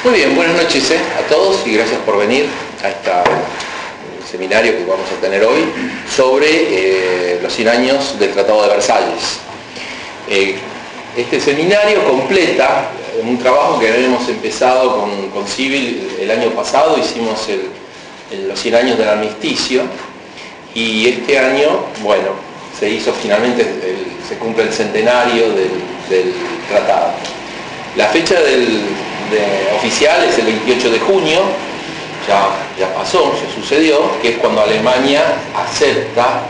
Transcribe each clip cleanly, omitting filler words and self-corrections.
Muy bien, buenas noches a todos y gracias por venir a este seminario que vamos a tener hoy sobre los 100 años del Tratado de Versalles. Este seminario completa un trabajo que habíamos empezado con Civil el año pasado. Hicimos los 100 años del armisticio y este año, bueno, se hizo finalmente, se cumple el centenario del tratado. La fecha oficial es el 28 de junio, ya pasó, ya sucedió, que es cuando Alemania acepta,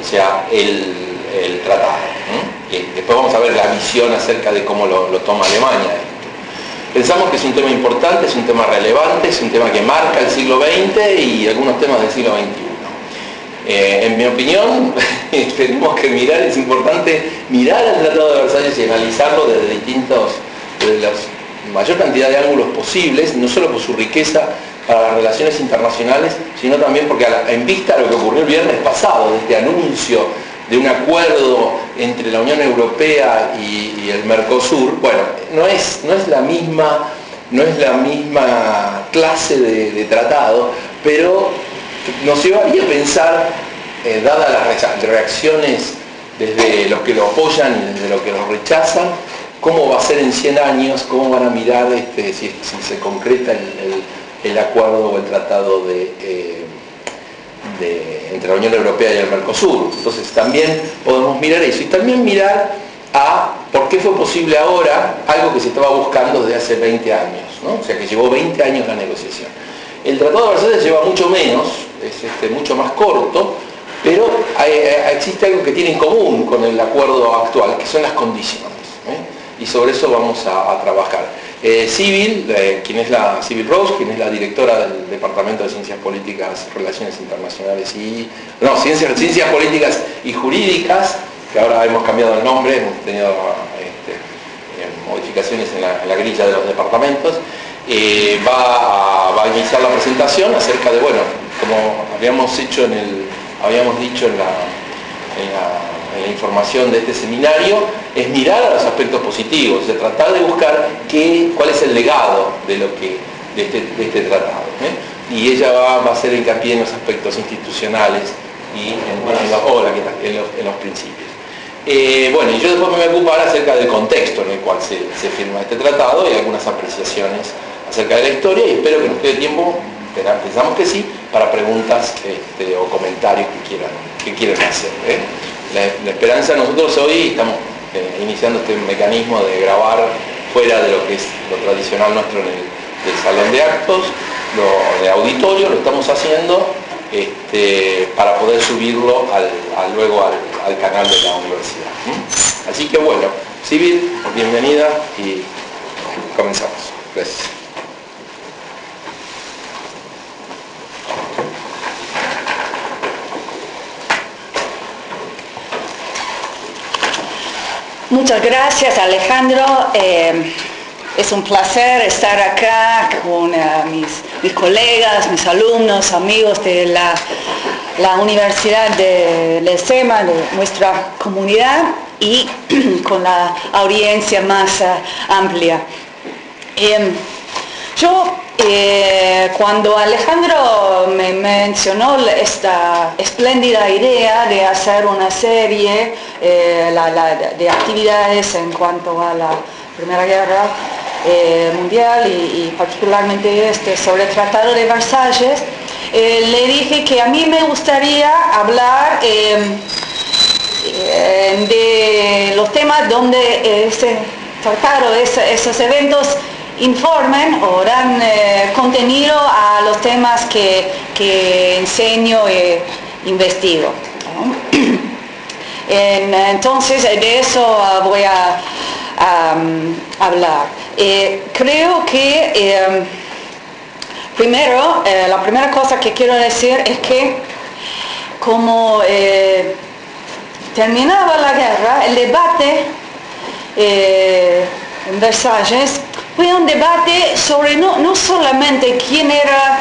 o sea, el tratado. Después vamos a ver la visión acerca de cómo lo toma Alemania. Pensamos que es un tema importante, es un tema relevante, es un tema que marca el siglo XX y algunos temas del siglo XXI. En mi opinión, tenemos que mirar, es importante mirar el Tratado de Versalles y analizarlo desde la mayor cantidad de ángulos posibles, no solo por su riqueza para las relaciones internacionales, sino también porque en vista de lo que ocurrió el viernes pasado, de este anuncio de un acuerdo entre la Unión Europea y el Mercosur, bueno, no es la misma clase de tratado, pero nos llevaría a pensar, dadas las reacciones desde los que lo apoyan y desde los que lo rechazan, cómo va a ser en 100 años, cómo van a mirar si se concreta el acuerdo o el tratado entre la Unión Europea y el Mercosur. Entonces también podemos mirar eso y también mirar a por qué fue posible ahora algo que se estaba buscando desde hace 20 años, ¿no? O sea, que llevó 20 años la negociación. El Tratado de Versalles lleva mucho menos, es mucho más corto, pero existe algo que tiene en común con el acuerdo actual, que son las condiciones. Y sobre eso vamos a trabajar. Civil Rose, quien es la directora del Departamento de Ciencias Políticas, Relaciones Internacionales Ciencias Políticas y Jurídicas, que ahora hemos cambiado el nombre, hemos tenido modificaciones en la grilla de los departamentos, va a iniciar la presentación acerca de, bueno, como habíamos dicho en la información de este seminario, es mirar a los aspectos positivos, de tratar de buscar cuál es el legado de este tratado. Y ella va a hacer hincapié en los aspectos institucionales y en los principios. Bueno, y yo después me voy a ocupar acerca del contexto en el cual se firma este tratado y algunas apreciaciones acerca de la historia, y espero que nos quede tiempo, pensamos que sí, para preguntas o comentarios que quieran hacer. La esperanza, nosotros hoy estamos iniciando este mecanismo de grabar fuera de lo que es lo tradicional nuestro en el salón de actos, de auditorio, lo estamos haciendo para poder subirlo luego al canal de la universidad. Así que bueno, Civil, bienvenida y comenzamos. Gracias. Muchas gracias, Alejandro. Es un placer estar acá con mis colegas, mis alumnos, amigos de la Universidad de ESEMA, de nuestra comunidad, y con la audiencia más amplia. Cuando Alejandro me mencionó esta espléndida idea de hacer una serie de actividades en cuanto a la Primera Guerra Mundial y particularmente sobre el Tratado de Versalles, le dije que a mí me gustaría hablar de los temas donde ese tratado, esos eventos informen o dan contenido a los temas que enseño e investigo. Entonces de eso voy a hablar. Creo que primero, la primera cosa que quiero decir es que como terminaba la guerra, el debate en Versalles fue un debate sobre no solamente quién era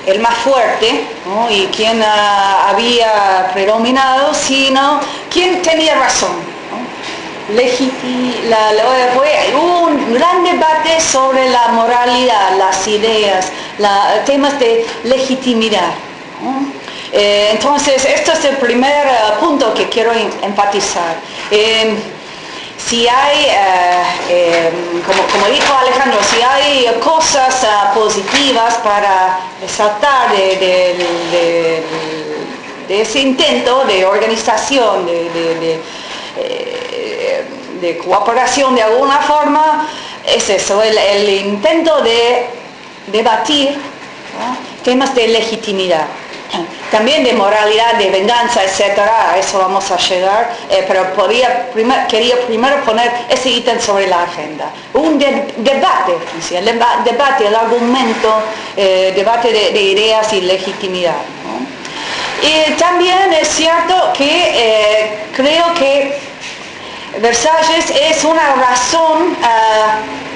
el más fuerte, ¿no? Y quién había predominado, sino quién tenía razón, ¿no? hubo un gran debate sobre la moralidad, las ideas, temas de legitimidad, ¿no? Entonces, este es el primer punto que quiero enfatizar. Si hay, como dijo Alejandro, si hay cosas positivas para resaltar de ese intento de organización, de cooperación de alguna forma, es eso, el intento de debatir, ¿no?, temas de legitimidad. También de moralidad, de venganza, etcétera, a eso vamos a llegar, pero quería primero poner ese ítem sobre la agenda. Un debate, el argumento, debate de ideas y legitimidad, ¿no? Y también es cierto que creo que Versalles es una razón,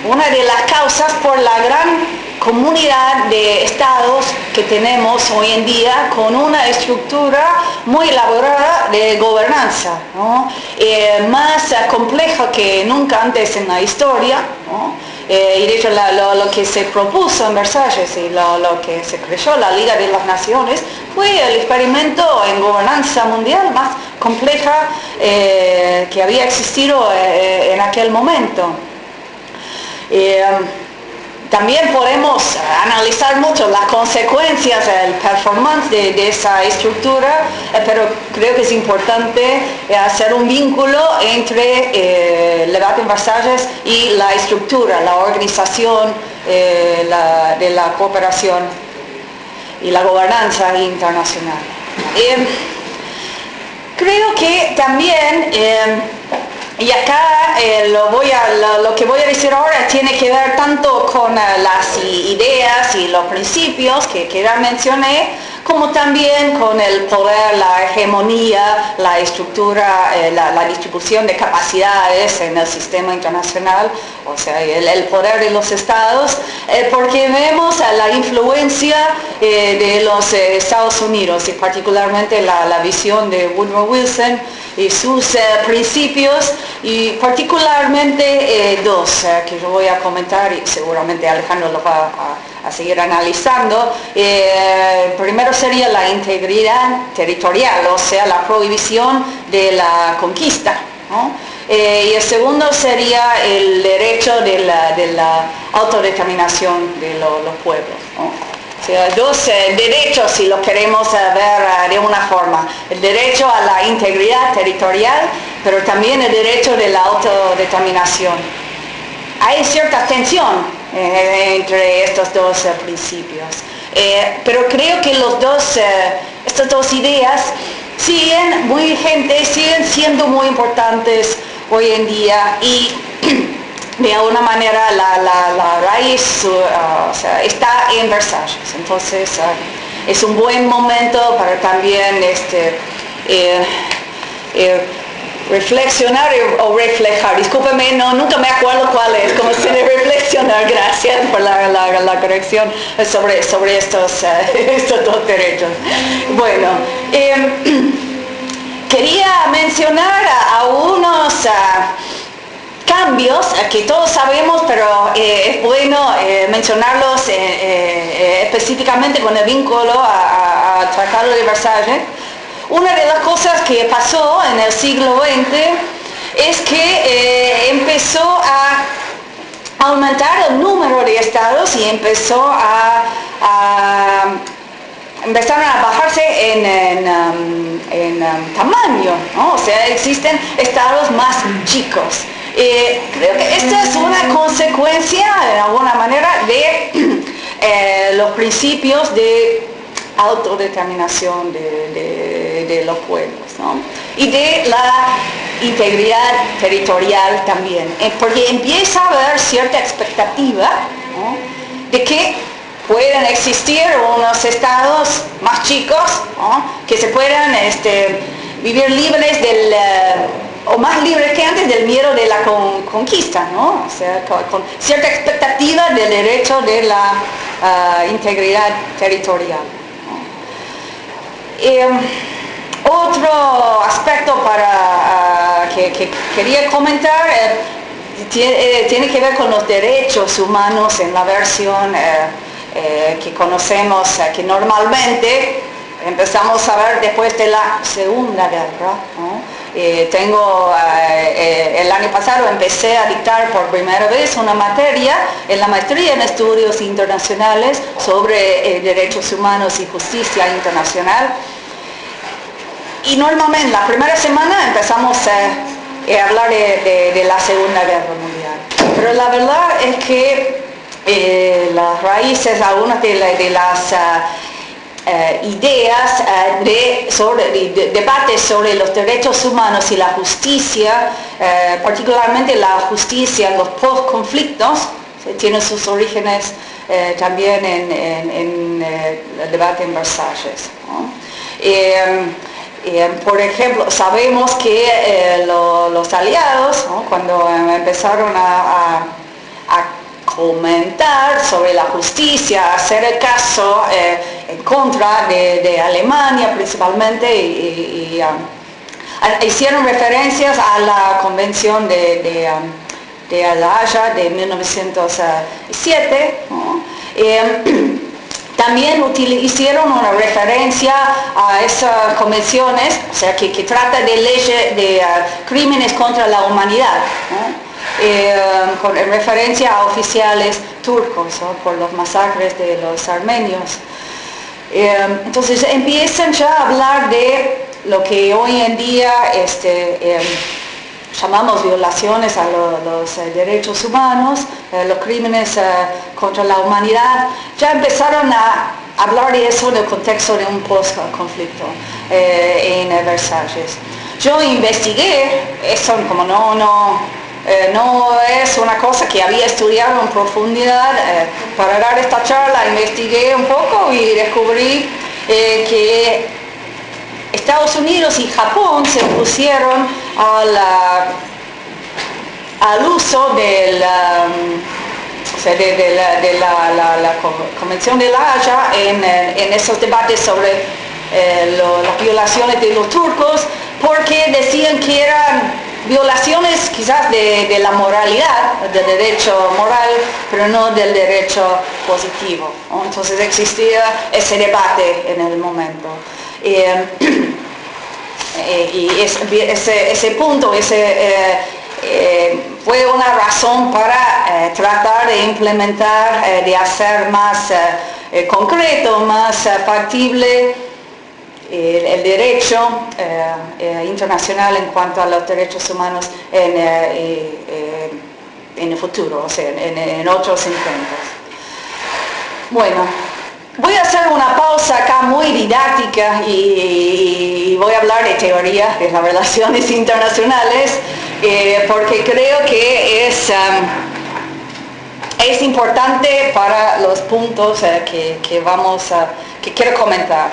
una de las causas por la gran comunidad de estados que tenemos hoy en día, con una estructura muy elaborada de gobernanza, ¿no? Más compleja que nunca antes en la historia, ¿no? Y de hecho lo que se propuso en Versalles y lo que se creó la Liga de las Naciones fue el experimento en gobernanza mundial más compleja que había existido en aquel momento. También podemos analizar mucho las consecuencias, el performance de esa estructura, pero creo que es importante hacer un vínculo entre el debate en Versalles y la estructura, la organización de la cooperación y la gobernanza internacional. Creo que también, y acá lo que voy a decir ahora tiene que ver tanto con las ideas y los principios que ya mencioné, como también con el poder, la hegemonía, la estructura, la distribución de capacidades en el sistema internacional, o sea, el poder de los estados, porque vemos la influencia de los Estados Unidos y particularmente la visión de Woodrow Wilson y sus principios, y particularmente dos que yo voy a comentar y seguramente Alejandro lo va a seguir analizando. Primero sería la integridad territorial, o sea, la prohibición de la conquista, ¿no? Y el segundo sería el derecho de la autodeterminación de los pueblos, ¿no? O sea, dos derechos, si lo queremos ver de una forma: el derecho a la integridad territorial, pero también el derecho de la autodeterminación. Hay cierta tensión entre estos dos principios, pero creo que estas dos ideas siguen muy vigentes, siguen siendo muy importantes hoy en día, y de alguna manera la raíz o sea, está en Versalles. Entonces es un buen momento para también reflexionar o reflejar. Discúlpeme, nunca me acuerdo cuál es, como se debe reflexionar, gracias por la corrección sobre estos dos derechos. Bueno, quería mencionar algunos cambios que todos sabemos, pero es bueno mencionarlos específicamente con el vínculo al Tratado de Versalles. Una de las cosas que pasó en el siglo XX es que empezó a aumentar el número de estados y empezaron a bajarse en tamaño, ¿no? O sea, existen estados más chicos. Creo que esta es una consecuencia, de alguna manera, de los principios de autodeterminación de los pueblos, ¿no? Y de la integridad territorial también, porque empieza a haber cierta expectativa, ¿no?, de que pueden existir unos estados más chicos, ¿no?, que se puedan vivir libres o más libres que antes del miedo de la conquista, ¿no? O sea, con cierta expectativa del derecho de la integridad territorial. Otro aspecto que quería comentar tiene que ver con los derechos humanos en la versión que conocemos, que normalmente empezamos a ver después de la Segunda Guerra, ¿no? El año pasado empecé a dictar por primera vez una materia en la maestría en estudios internacionales sobre derechos humanos y justicia internacional. Y normalmente la primera semana empezamos a hablar de la Segunda Guerra Mundial. Pero la verdad es que las raíces, algunas de las ideas de debates sobre los derechos humanos y la justicia, particularmente la justicia en los post-conflictos, tiene sus orígenes también en el debate en Versalles, ¿no? Por ejemplo, sabemos que los aliados, ¿no?, cuando empezaron a comentar sobre la justicia, hacer el caso en contra de Alemania principalmente, hicieron referencias a la Convención de La Haya de 1907, ¿no? También hicieron una referencia a esas convenciones, o sea, que trata de leyes de crímenes contra la humanidad, ¿no? En referencia a oficiales turcos, ¿no?, por los masacres de los armenios. Entonces empiezan ya a hablar de lo que hoy en día llamamos violaciones a los derechos humanos, los crímenes contra la humanidad. Ya empezaron a hablar de eso en el contexto de un post-conflicto en Versalles. Yo investigué eso, como no es una cosa que había estudiado en profundidad. Para dar esta charla investigué un poco y descubrí que Estados Unidos y Japón se opusieron al uso de la Convención de La Haya en esos debates sobre las violaciones de los turcos, porque decían que eran violaciones quizás de la moralidad, del derecho moral, pero no del derecho positivo, ¿no? Entonces existía ese debate en el momento. Y ese punto fue una razón para tratar de implementar, de hacer más concreto, más factible el derecho internacional en cuanto a los derechos humanos en el futuro, o sea, en otros intentos. Bueno, voy a hacer una pausa acá muy didáctica y voy a hablar de teoría de las relaciones internacionales, porque creo que es importante para los puntos que quiero comentar.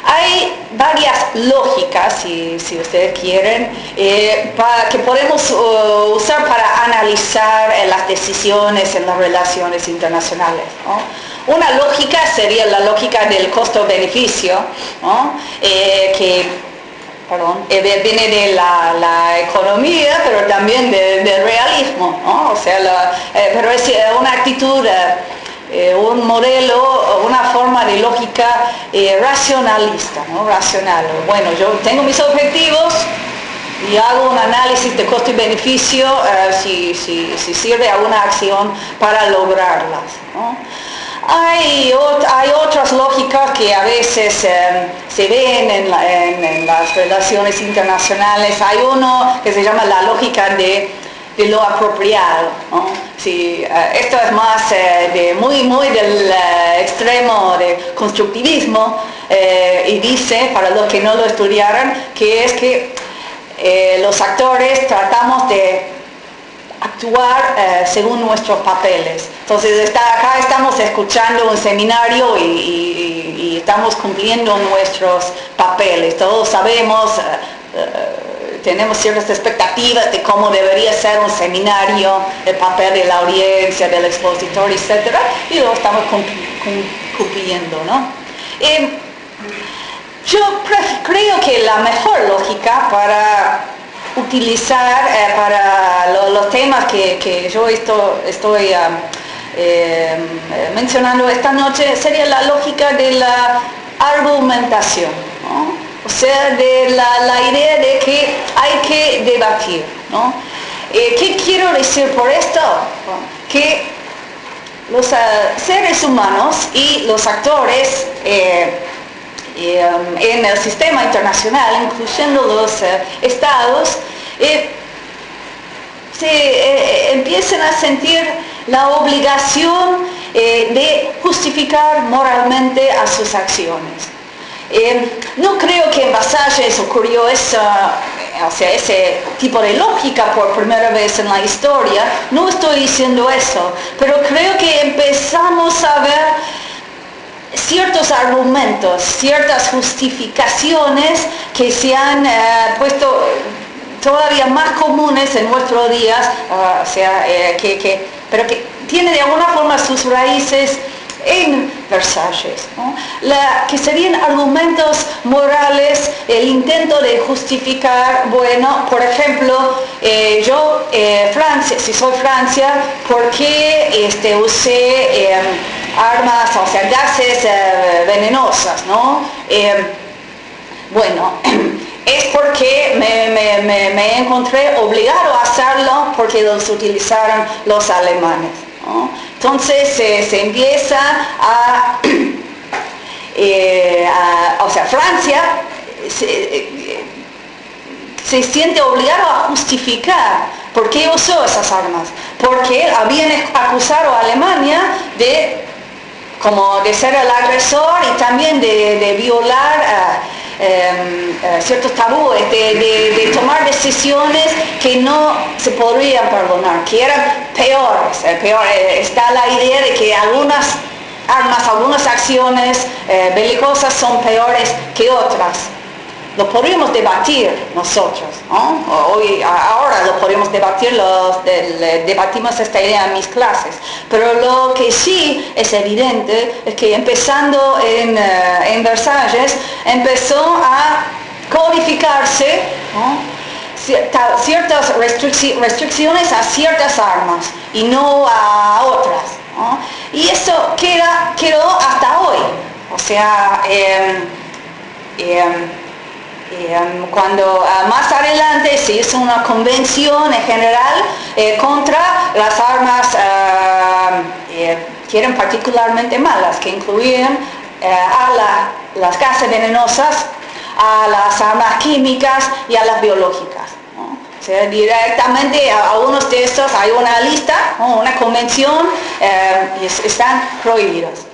Hay varias lógicas, si ustedes quieren, que podemos usar para analizar las decisiones en las relaciones internacionales, ¿no? Una lógica sería la lógica del costo-beneficio, ¿no? Que viene de la economía, pero también del realismo, ¿no? O sea, pero es una actitud, un modelo, una forma de lógica racionalista, ¿no? Racional. Bueno, yo tengo mis objetivos y hago un análisis de costo y beneficio, si sirve alguna acción para lograrlas, ¿no? Hay otras lógicas que a veces se ven en las relaciones internacionales. Hay uno que se llama la lógica de lo apropiado, ¿no? Sí, esto es más muy del extremo de constructivismo, y dice, para los que no lo estudiaran, que es que los actores tratamos de actuar según nuestros papeles. Entonces acá estamos escuchando un seminario y estamos cumpliendo nuestros papeles. Todos sabemos, tenemos ciertas expectativas de cómo debería ser un seminario, el papel de la audiencia, del expositor, etc. Y lo estamos cumpliendo, ¿no? Yo creo que la mejor lógica para utilizar para los temas que yo estoy mencionando esta noche sería la lógica de la argumentación, ¿no? O sea, de la idea de que hay que debatir, ¿no? ¿Qué quiero decir por esto? Que los seres humanos y los actores en el sistema internacional, incluyendo los estados, se empiezan a sentir la obligación de justificar moralmente a sus acciones. No creo que en Versalles ocurrió ese tipo de lógica por primera vez en la historia, no estoy diciendo eso, pero creo que empezamos a ver ciertos argumentos, ciertas justificaciones que se han puesto todavía más comunes en nuestros días, pero que tiene de alguna forma sus raíces en Versalles, ¿no? Que serían argumentos morales, el intento de justificar, bueno, por ejemplo, Francia, si soy Francia, ¿por qué usé armas, o sea, gases venenosas, ¿no? Bueno, es porque me encontré obligado a hacerlo porque los utilizaron los alemanes, ¿no? Entonces se empieza Francia se siente obligado a justificar por qué usó esas armas, porque habían acusado a Alemania de ser el agresor y también de violar ciertos tabúes, de tomar decisiones que no se podrían perdonar, que eran peores. Está la idea de que algunas armas, algunas acciones belicosas son peores que otras. Lo podríamos debatir nosotros, ¿no? Ahora lo podemos debatir, debatimos esta idea en mis clases, pero lo que sí es evidente es que empezando en Versalles empezó a codificarse, ¿no?, ciertas restricciones a ciertas armas y no a otras, ¿no? Y eso quedó hasta hoy. O sea, cuando más adelante se hizo una convención en general contra las armas que eran particularmente malas, que incluían las gases venenosas, a las armas químicas y a las biológicas, ¿no? O sea, directamente a algunos de estos hay una lista, ¿no?, una convención, y están prohibidos.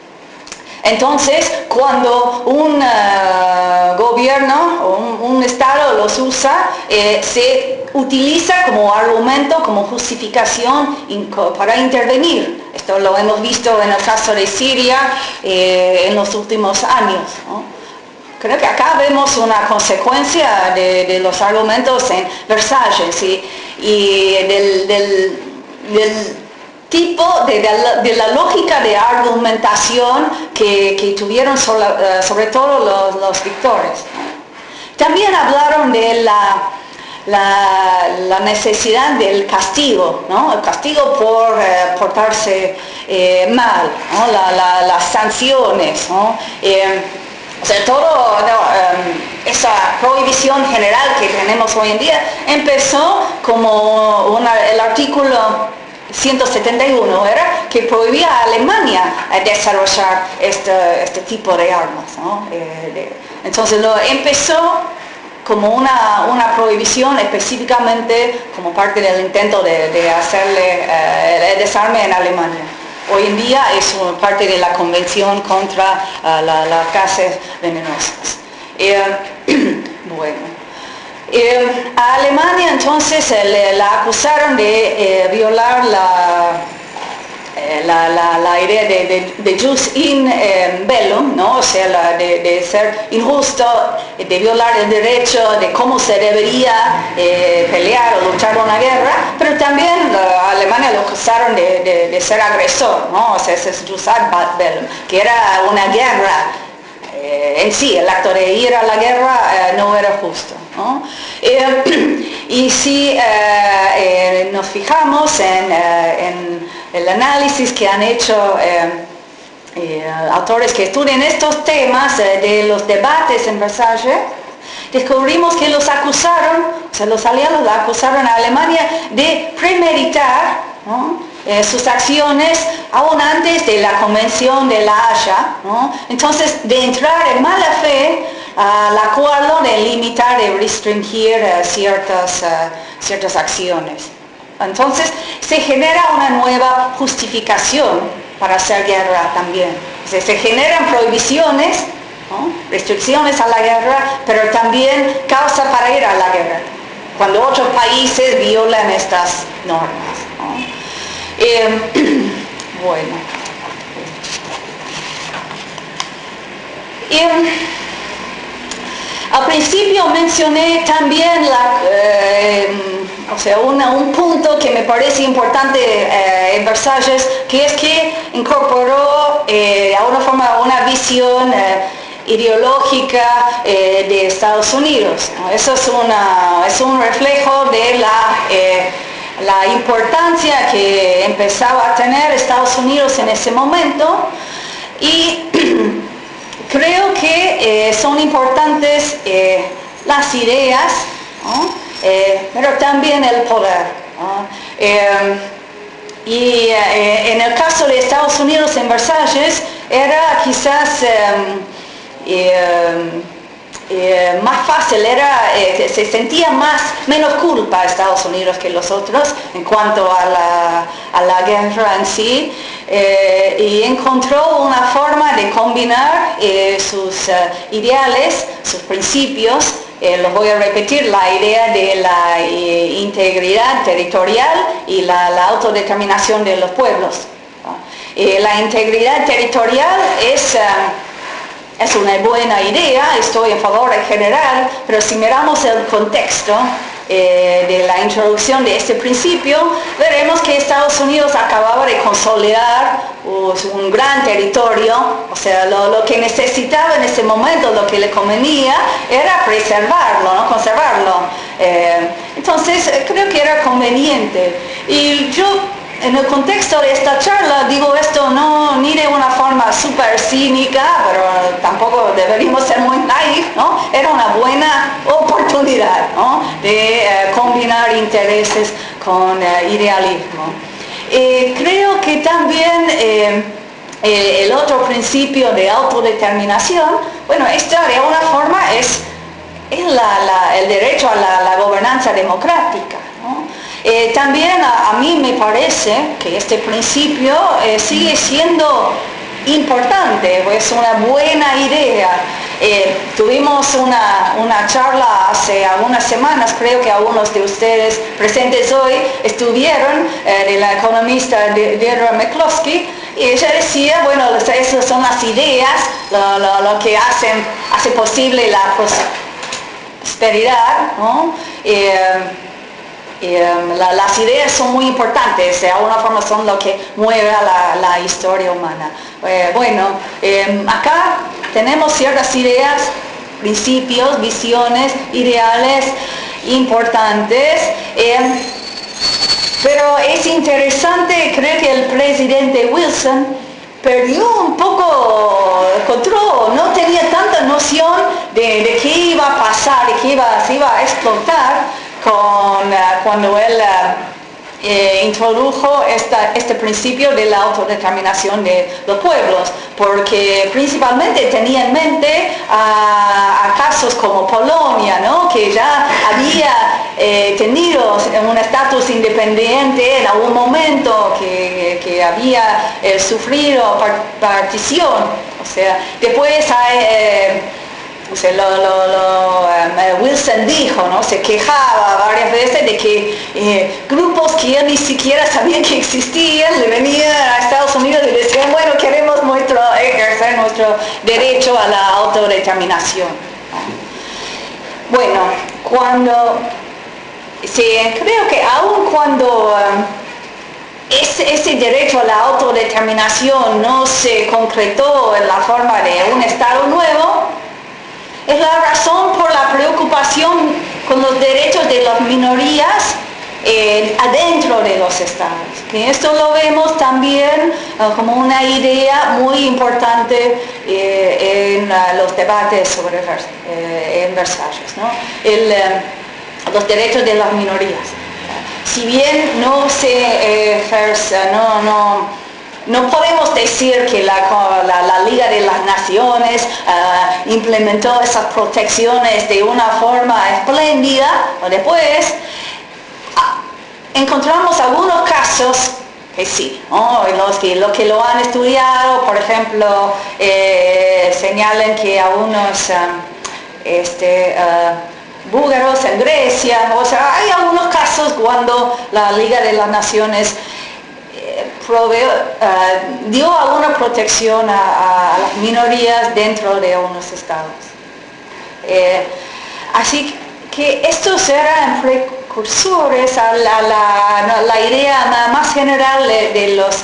Entonces, cuando un gobierno o un Estado los usa, se utiliza como argumento, como justificación para intervenir. Esto lo hemos visto en el caso de Siria en los últimos años, ¿no? Creo que acá vemos una consecuencia de los argumentos en Versalles y del tipo de la lógica de argumentación que tuvieron sobre todo los victores. También hablaron de la necesidad del castigo, ¿no? El castigo por portarse mal, ¿no? Las sanciones, ¿no? O sea, esa prohibición general que tenemos hoy en día empezó como el artículo 171 era que prohibía a Alemania desarrollar este tipo de armas, ¿no? Entonces empezó como una prohibición específicamente como parte del intento de hacerle el desarme en Alemania. Hoy en día es parte de la convención contra las gases venenosas. Bueno. A Alemania entonces la acusaron de violar la idea de jus in bellum, ¿no? O sea, de ser injusto, de violar el derecho de cómo se debería pelear o luchar una guerra, pero también a Alemania lo acusaron de ser agresor, ¿no? O sea, ese es jus ad bellum, que era una guerra en sí, el acto de ir a la guerra no era justo, ¿no? Y si nos fijamos en el análisis que han hecho autores que estudian estos temas de los debates en Versalles, descubrimos que los acusaron, o sea, los aliados acusaron a Alemania de premeditar, ¿no?, sus acciones aún antes de la Convención de La Haya, ¿no? Entonces, de entrar en mala fe al acuerdo de limitar, de restringir ciertas acciones. Entonces, se genera una nueva justificación para hacer guerra también. O sea, se generan prohibiciones, ¿no?, restricciones a la guerra, pero también causa para ir a la guerra, cuando otros países violan estas normas, ¿no? Bueno. Al principio mencioné también un punto que me parece importante en Versalles, que es que incorporó de alguna forma una visión ideológica de Estados Unidos. Eso es un reflejo de la importancia que empezaba a tener Estados Unidos en ese momento, y creo que son importantes las ideas, ¿no?, pero también el poder, ¿no? En el caso de Estados Unidos en Versalles era quizás más fácil, se sentía menos culpa Estados Unidos que los otros en cuanto a la guerra en sí, y encontró una forma de combinar sus ideales, sus principios. Los voy a repetir: la idea de la integridad territorial y la autodeterminación de los pueblos. La integridad territorial es una buena idea, estoy en favor en general, pero si miramos el contexto de la introducción de este principio, veremos que Estados Unidos acababa de consolidar un gran territorio. O sea, lo que necesitaba en ese momento, lo que le convenía, era preservarlo, ¿no?, conservarlo. Entonces, creo que era conveniente. Y yo, en el contexto de esta charla, digo esto no ni de una forma súper cínica, pero tampoco deberíamos ser muy naif, ¿no? Era una buena oportunidad, ¿no?, de combinar intereses con idealismo. Creo que también el otro principio de autodeterminación, bueno, esto de alguna forma es el derecho a la gobernanza democrática, ¿no? También a mí me parece que este principio sigue siendo importante, es una buena idea. Tuvimos una charla hace algunas semanas, creo que algunos de ustedes presentes hoy estuvieron, de la economista Deirdre McCloskey, y ella decía, bueno, esas son las ideas, lo que hace posible la prosperidad, ¿no? Las ideas son muy importantes, de alguna forma son lo que mueve a la historia humana. Acá tenemos ciertas ideas, principios, visiones, ideales importantes, pero es interesante, creo que el presidente Wilson perdió un poco el control, no tenía tanta noción de qué iba a pasar, de qué se iba a explotar cuando él introdujo este principio de la autodeterminación de los pueblos, porque principalmente tenía en mente a casos como Polonia, ¿no?, que ya había tenido un estatus independiente en algún momento, que había sufrido partición. O sea, después hay Wilson dijo, ¿no?, se quejaba varias veces de que grupos que él ni siquiera sabían que existían le venían a Estados Unidos y decían, bueno, queremos ejercer nuestro derecho a la autodeterminación. Bueno, creo que aun cuando ese derecho a la autodeterminación no se concretó en la forma de un Estado nuevo, es la razón por la preocupación con los derechos de las minorías adentro de los estados. Y esto lo vemos también como una idea muy importante en los debates sobre en Versalles, ¿no? Los derechos de las minorías. Si bien no podemos decir que la Liga de las Naciones implementó esas protecciones de una forma espléndida, después encontramos algunos casos que sí, ¿no? Los que lo han estudiado, por ejemplo, señalan que algunos búlgaros en Grecia, o sea, hay algunos casos cuando la Liga de las Naciones dio alguna protección a las minorías dentro de unos estados. Así que estos eran precursores a la idea más general de los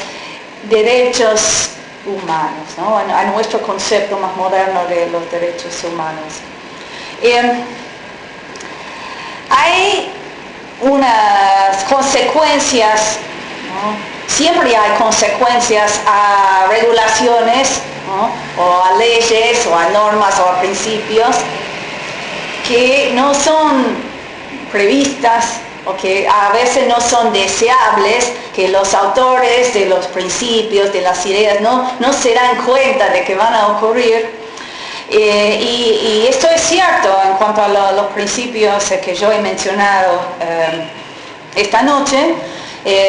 derechos humanos, ¿no? A nuestro concepto más moderno de los derechos humanos. Hay unas consecuencias, ¿no? Siempre hay consecuencias a regulaciones, ¿no? O a leyes, o a normas, o a principios que no son previstas o que a veces no son deseables, que los autores de los principios, de las ideas, no se dan cuenta de que van a ocurrir. Y esto es cierto en cuanto a los principios que yo he mencionado esta noche.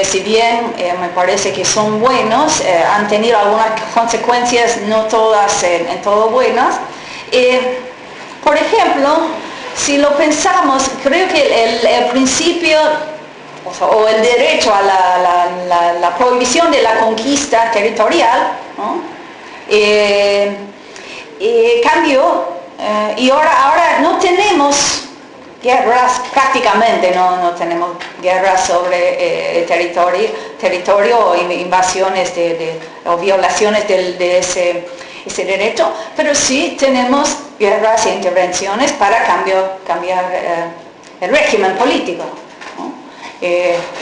Si bien me parece que son buenos, han tenido algunas consecuencias no todas en todo buenas. Por ejemplo, si lo pensamos, creo que el principio o el derecho a la prohibición de la conquista territorial, ¿no? Cambió y ahora no tenemos guerras, prácticamente no tenemos guerras sobre territorio o invasiones o violaciones de ese derecho, pero sí tenemos guerras e intervenciones para cambiar el régimen político,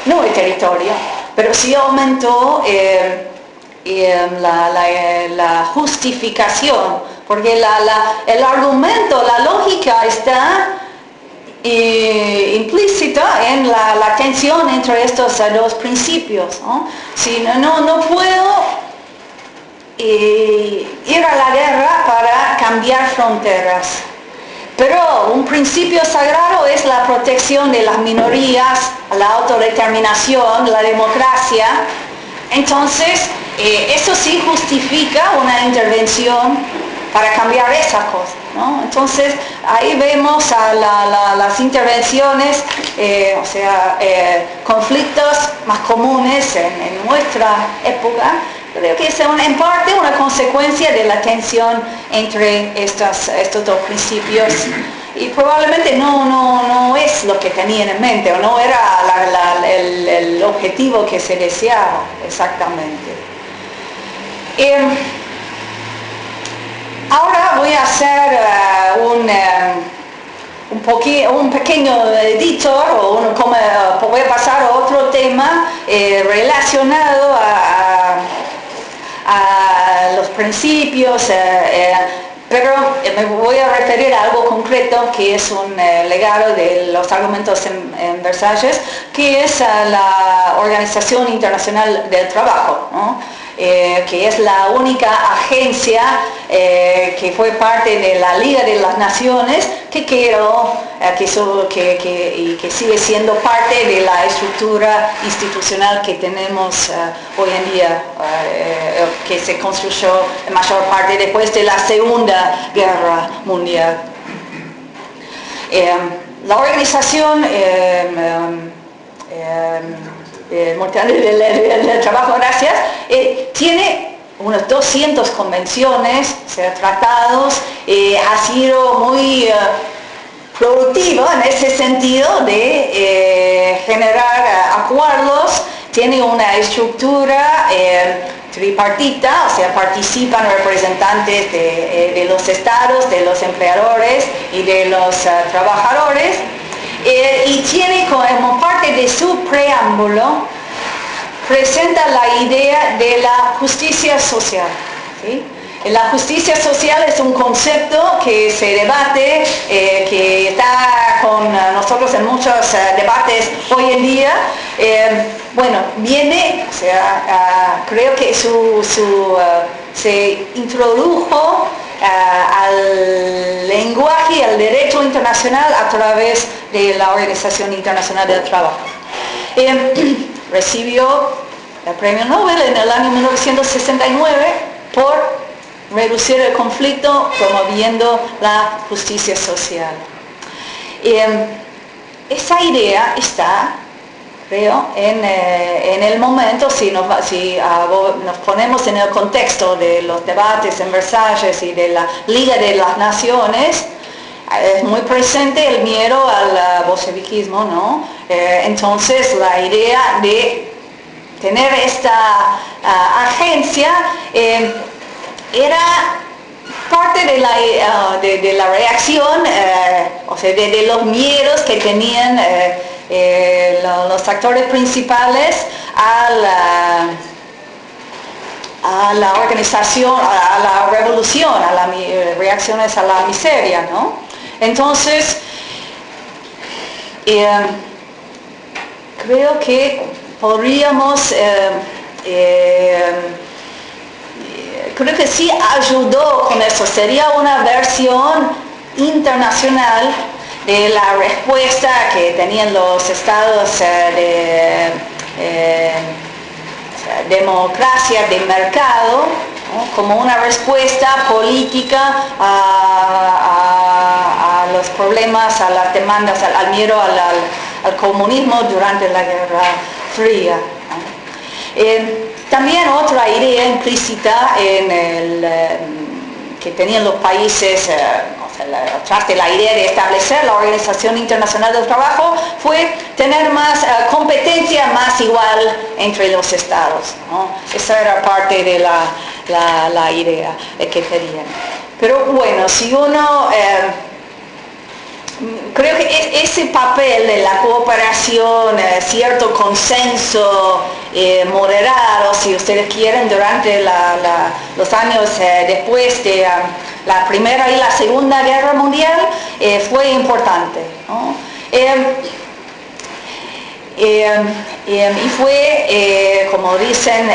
no el territorio, pero sí aumentó la justificación, porque el argumento, la lógica está implícita en la tensión entre estos dos principios, ¿no? Si no puedo ir a la guerra para cambiar fronteras, pero un principio sagrado es la protección de las minorías, la autodeterminación, la democracia. Entonces eso sí justifica una intervención para cambiar esas cosas, ¿no? Entonces ahí vemos a las intervenciones, conflictos más comunes en nuestra época. Creo que es en parte una consecuencia de la tensión entre estos dos principios, y probablemente no es lo que tenían en mente, o no era el objetivo que se deseaba exactamente. Ahora voy a hacer un pequeño editor, voy a pasar a otro tema relacionado a los principios, pero me voy a referir a algo concreto que es un legado de los argumentos en Versalles, que es la Organización Internacional del Trabajo, ¿no? Que es la única agencia que fue parte de la Liga de las Naciones que quedó, que sigue siendo parte de la estructura institucional que tenemos hoy en día, que se construyó en mayor parte después de la Segunda Guerra Mundial. La organización Mundial del Trabajo, gracias, tiene unos 200 convenciones, tratados, ha sido muy productivo en ese sentido de generar acuerdos tiene una estructura tripartita, o sea, participan representantes de los estados, de los empleadores y de los trabajadores, y tiene como parte de su preámbulo, presenta la idea de la justicia social, ¿sí? La justicia social es un concepto que se debate, que está con nosotros en muchos debates hoy en día. Bueno, viene, o sea, creo que se introdujo al lenguaje, al derecho internacional a través de la Organización Internacional del Trabajo. Recibió el premio Nobel en el año 1969 por reducir el conflicto promoviendo la justicia social. Esa idea está, creo, en el momento, si nos ponemos en el contexto de los debates en Versalles y de la Liga de las Naciones, es muy presente el miedo al bolcheviquismo, ¿no? Entonces la idea de tener esta agencia era parte de la reacción, o sea, de los miedos que tenían los actores principales a la organización, a la revolución, a las reacciones a la miseria, ¿no? Entonces, creo que podríamos, creo que sí ayudó con eso, sería una versión internacional de la respuesta que tenían los estados de democracia de mercado, ¿no? Como una respuesta política a los problemas, a las demandas, al miedo al comunismo durante la Guerra Fría, ¿no? También otra idea implícita que tenían los países, tras de la idea de establecer la Organización Internacional del Trabajo, fue tener más competencia más igual entre los estados, ¿no? Esa era parte de la idea que tenían. Pero bueno, si uno... creo que ese papel de la cooperación, cierto consenso moderado, si ustedes quieren, durante los años después de la Primera y la Segunda Guerra Mundial, fue importante, ¿no? Y fue, como dicen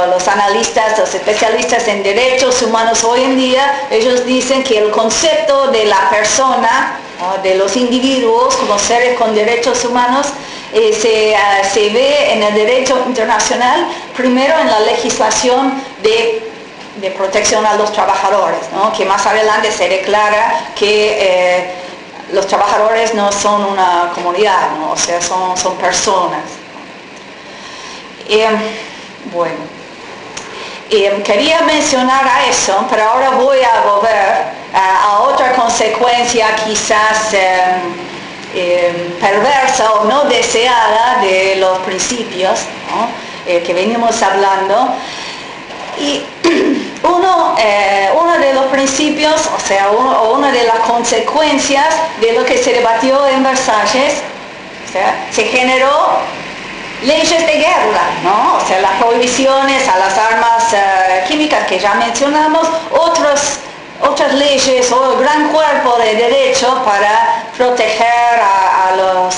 los analistas, los especialistas en derechos humanos hoy en día, ellos dicen que el concepto de la persona, ¿no?, de los individuos como seres con derechos humanos, se ve en el derecho internacional, primero en la legislación de protección a los trabajadores, ¿no?, que más adelante se declara que los trabajadores no son una comunidad, ¿no? O sea, son personas. Bueno, quería mencionar a eso, pero ahora voy a volver a otra consecuencia quizás perversa o no deseada de los principios, ¿no?, que venimos hablando. Y uno de los principios, o sea, una de las consecuencias de lo que se debatió en Versalles, o sea, se generó leyes de guerra, ¿no? O sea, las prohibiciones a las armas químicas que ya mencionamos, otras leyes o gran cuerpo de derecho para proteger a los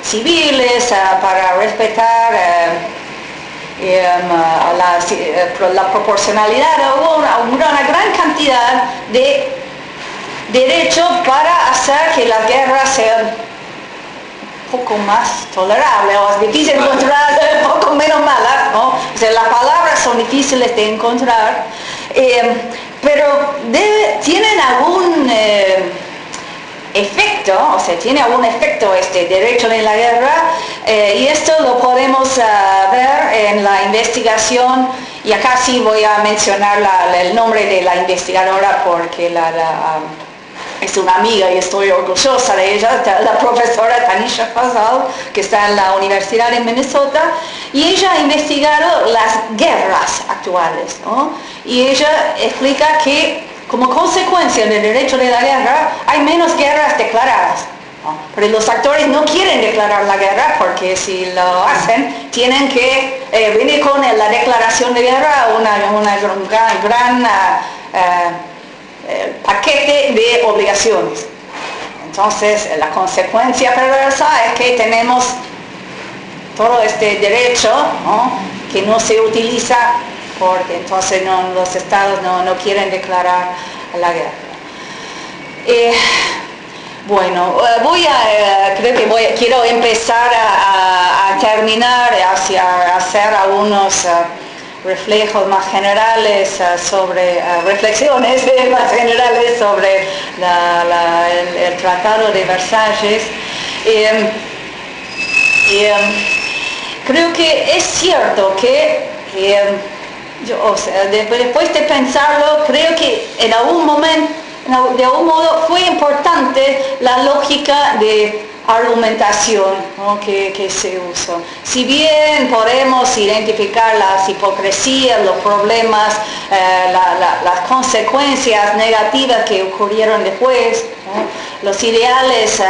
civiles, para respetar la proporcionalidad, una gran cantidad de derechos para hacer que las guerras sean un poco más tolerables, o es difícil encontrar un poco menos malas, ¿no? O sea, las palabras son difíciles de encontrar, pero tienen algún efecto, o sea, tiene algún efecto este derecho en la guerra, y esto lo podemos ver en la investigación, y acá sí voy a mencionar el nombre de la investigadora porque es una amiga y estoy orgullosa de ella, la profesora Tanisha Fazal, que está en la Universidad de Minnesota, y ella ha investigado las guerras actuales, ¿no? Y ella explica que como consecuencia del derecho de la guerra hay menos guerras declaradas, ¿no? Pero los actores no quieren declarar la guerra porque si lo hacen tienen que venir con la declaración de guerra un gran paquete de obligaciones. Entonces la consecuencia perversa es que tenemos todo este derecho, ¿no?, que no se utiliza porque entonces los estados no quieren declarar la guerra. Bueno, quiero empezar a terminar, hacer algunos reflejos más generales reflexiones más generales sobre el Tratado de Versalles. Creo que es cierto que después de pensarlo, creo que en algún momento, de algún modo, fue importante la lógica de argumentación, ¿no?, que se usó. Si bien podemos identificar las hipocresías, los problemas, las consecuencias negativas que ocurrieron después, ¿no?, los ideales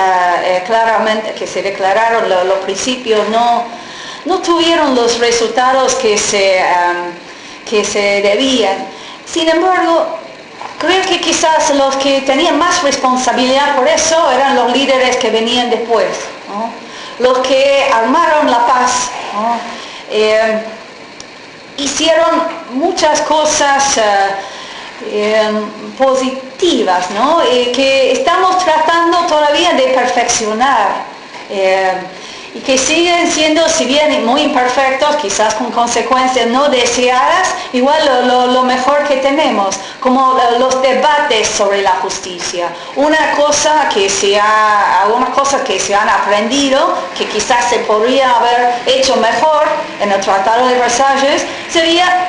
claramente que se declararon, los principios no tuvieron los resultados que se debían. Sin embargo, creo que quizás los que tenían más responsabilidad por eso eran los líderes que venían después, ¿no?, los que armaron la paz, ¿no?, hicieron muchas cosas positivas, ¿no?, que estamos tratando todavía de perfeccionar. Y que siguen siendo, si bien muy imperfectos, quizás con consecuencias no deseadas, igual lo mejor que tenemos, como los debates sobre la justicia. Algunas cosas que se han aprendido, que quizás se podría haber hecho mejor en el Tratado de Versalles, sería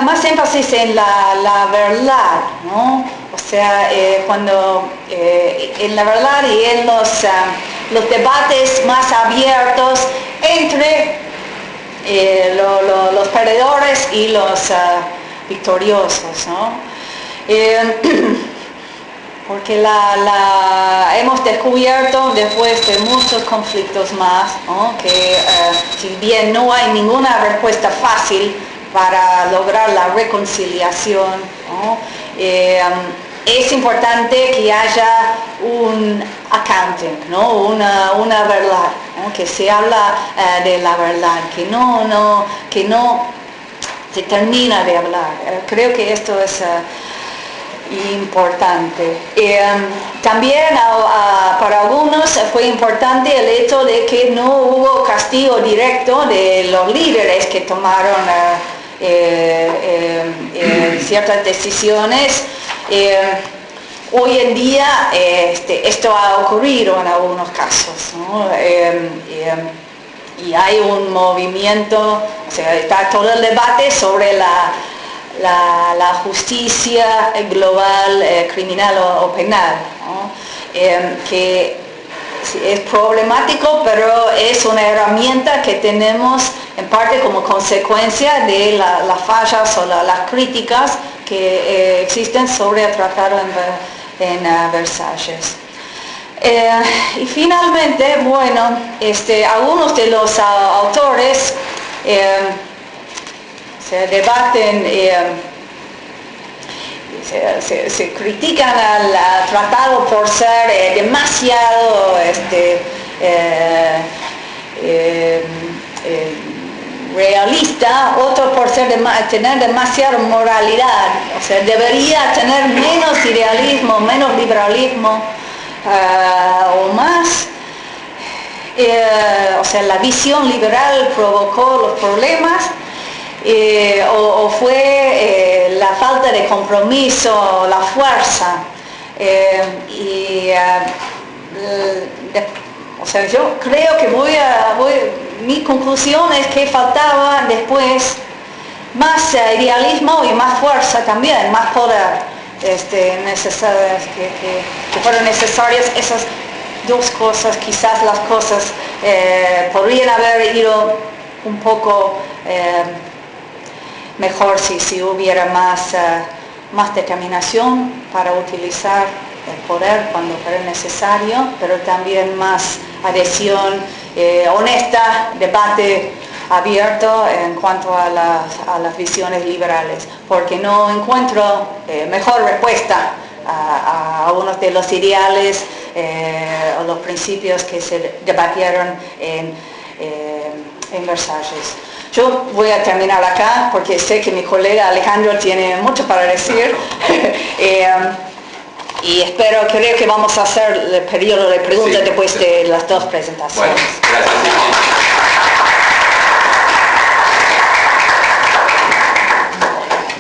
más énfasis en la verdad, ¿no? O sea, en la verdad y en los debates más abiertos entre los perdedores y los victoriosos, ¿no? Porque hemos descubierto después de muchos conflictos más, ¿no?, que si bien no hay ninguna respuesta fácil para lograr la reconciliación, ¿no?, es importante que haya un accounting, ¿no?, una verdad, ¿no?, que se habla de la verdad, que no se termina de hablar. Creo que esto es importante. También para algunos fue importante el hecho de que no hubo castigo directo de los líderes que tomaron ciertas decisiones. Hoy en día esto ha ocurrido en algunos casos, ¿no? Y hay un movimiento, o sea, está todo el debate sobre la justicia global, criminal o penal, ¿no?, que es problemático, pero es una herramienta que tenemos en parte como consecuencia de las fallas o las críticas que existen sobre el tratado en Versalles. Y finalmente, bueno, algunos de los autores se debaten, se critican al tratado por ser demasiado realista, otros por tener demasiada moralidad, o sea, debería tener menos idealismo, menos liberalismo o más. O sea, la visión liberal provocó los problemas, o fue la falta de compromiso, la fuerza. O sea, yo creo que mi conclusión es que faltaba después más idealismo y más fuerza también, más poder. necesarias, que fueron necesarias esas dos cosas. Quizás las cosas podrían haber ido un poco mejor si hubiera más determinación para utilizar el poder cuando fuera necesario, pero también más adhesión honesta, debate abierto en cuanto a las visiones liberales, porque no encuentro mejor respuesta a uno de los ideales o los principios que se debatieron en Versalles. Yo voy a terminar acá porque sé que mi colega Alejandro tiene mucho para decir. Y creo que vamos a hacer el periodo de preguntas después de las dos presentaciones. Bueno, gracias.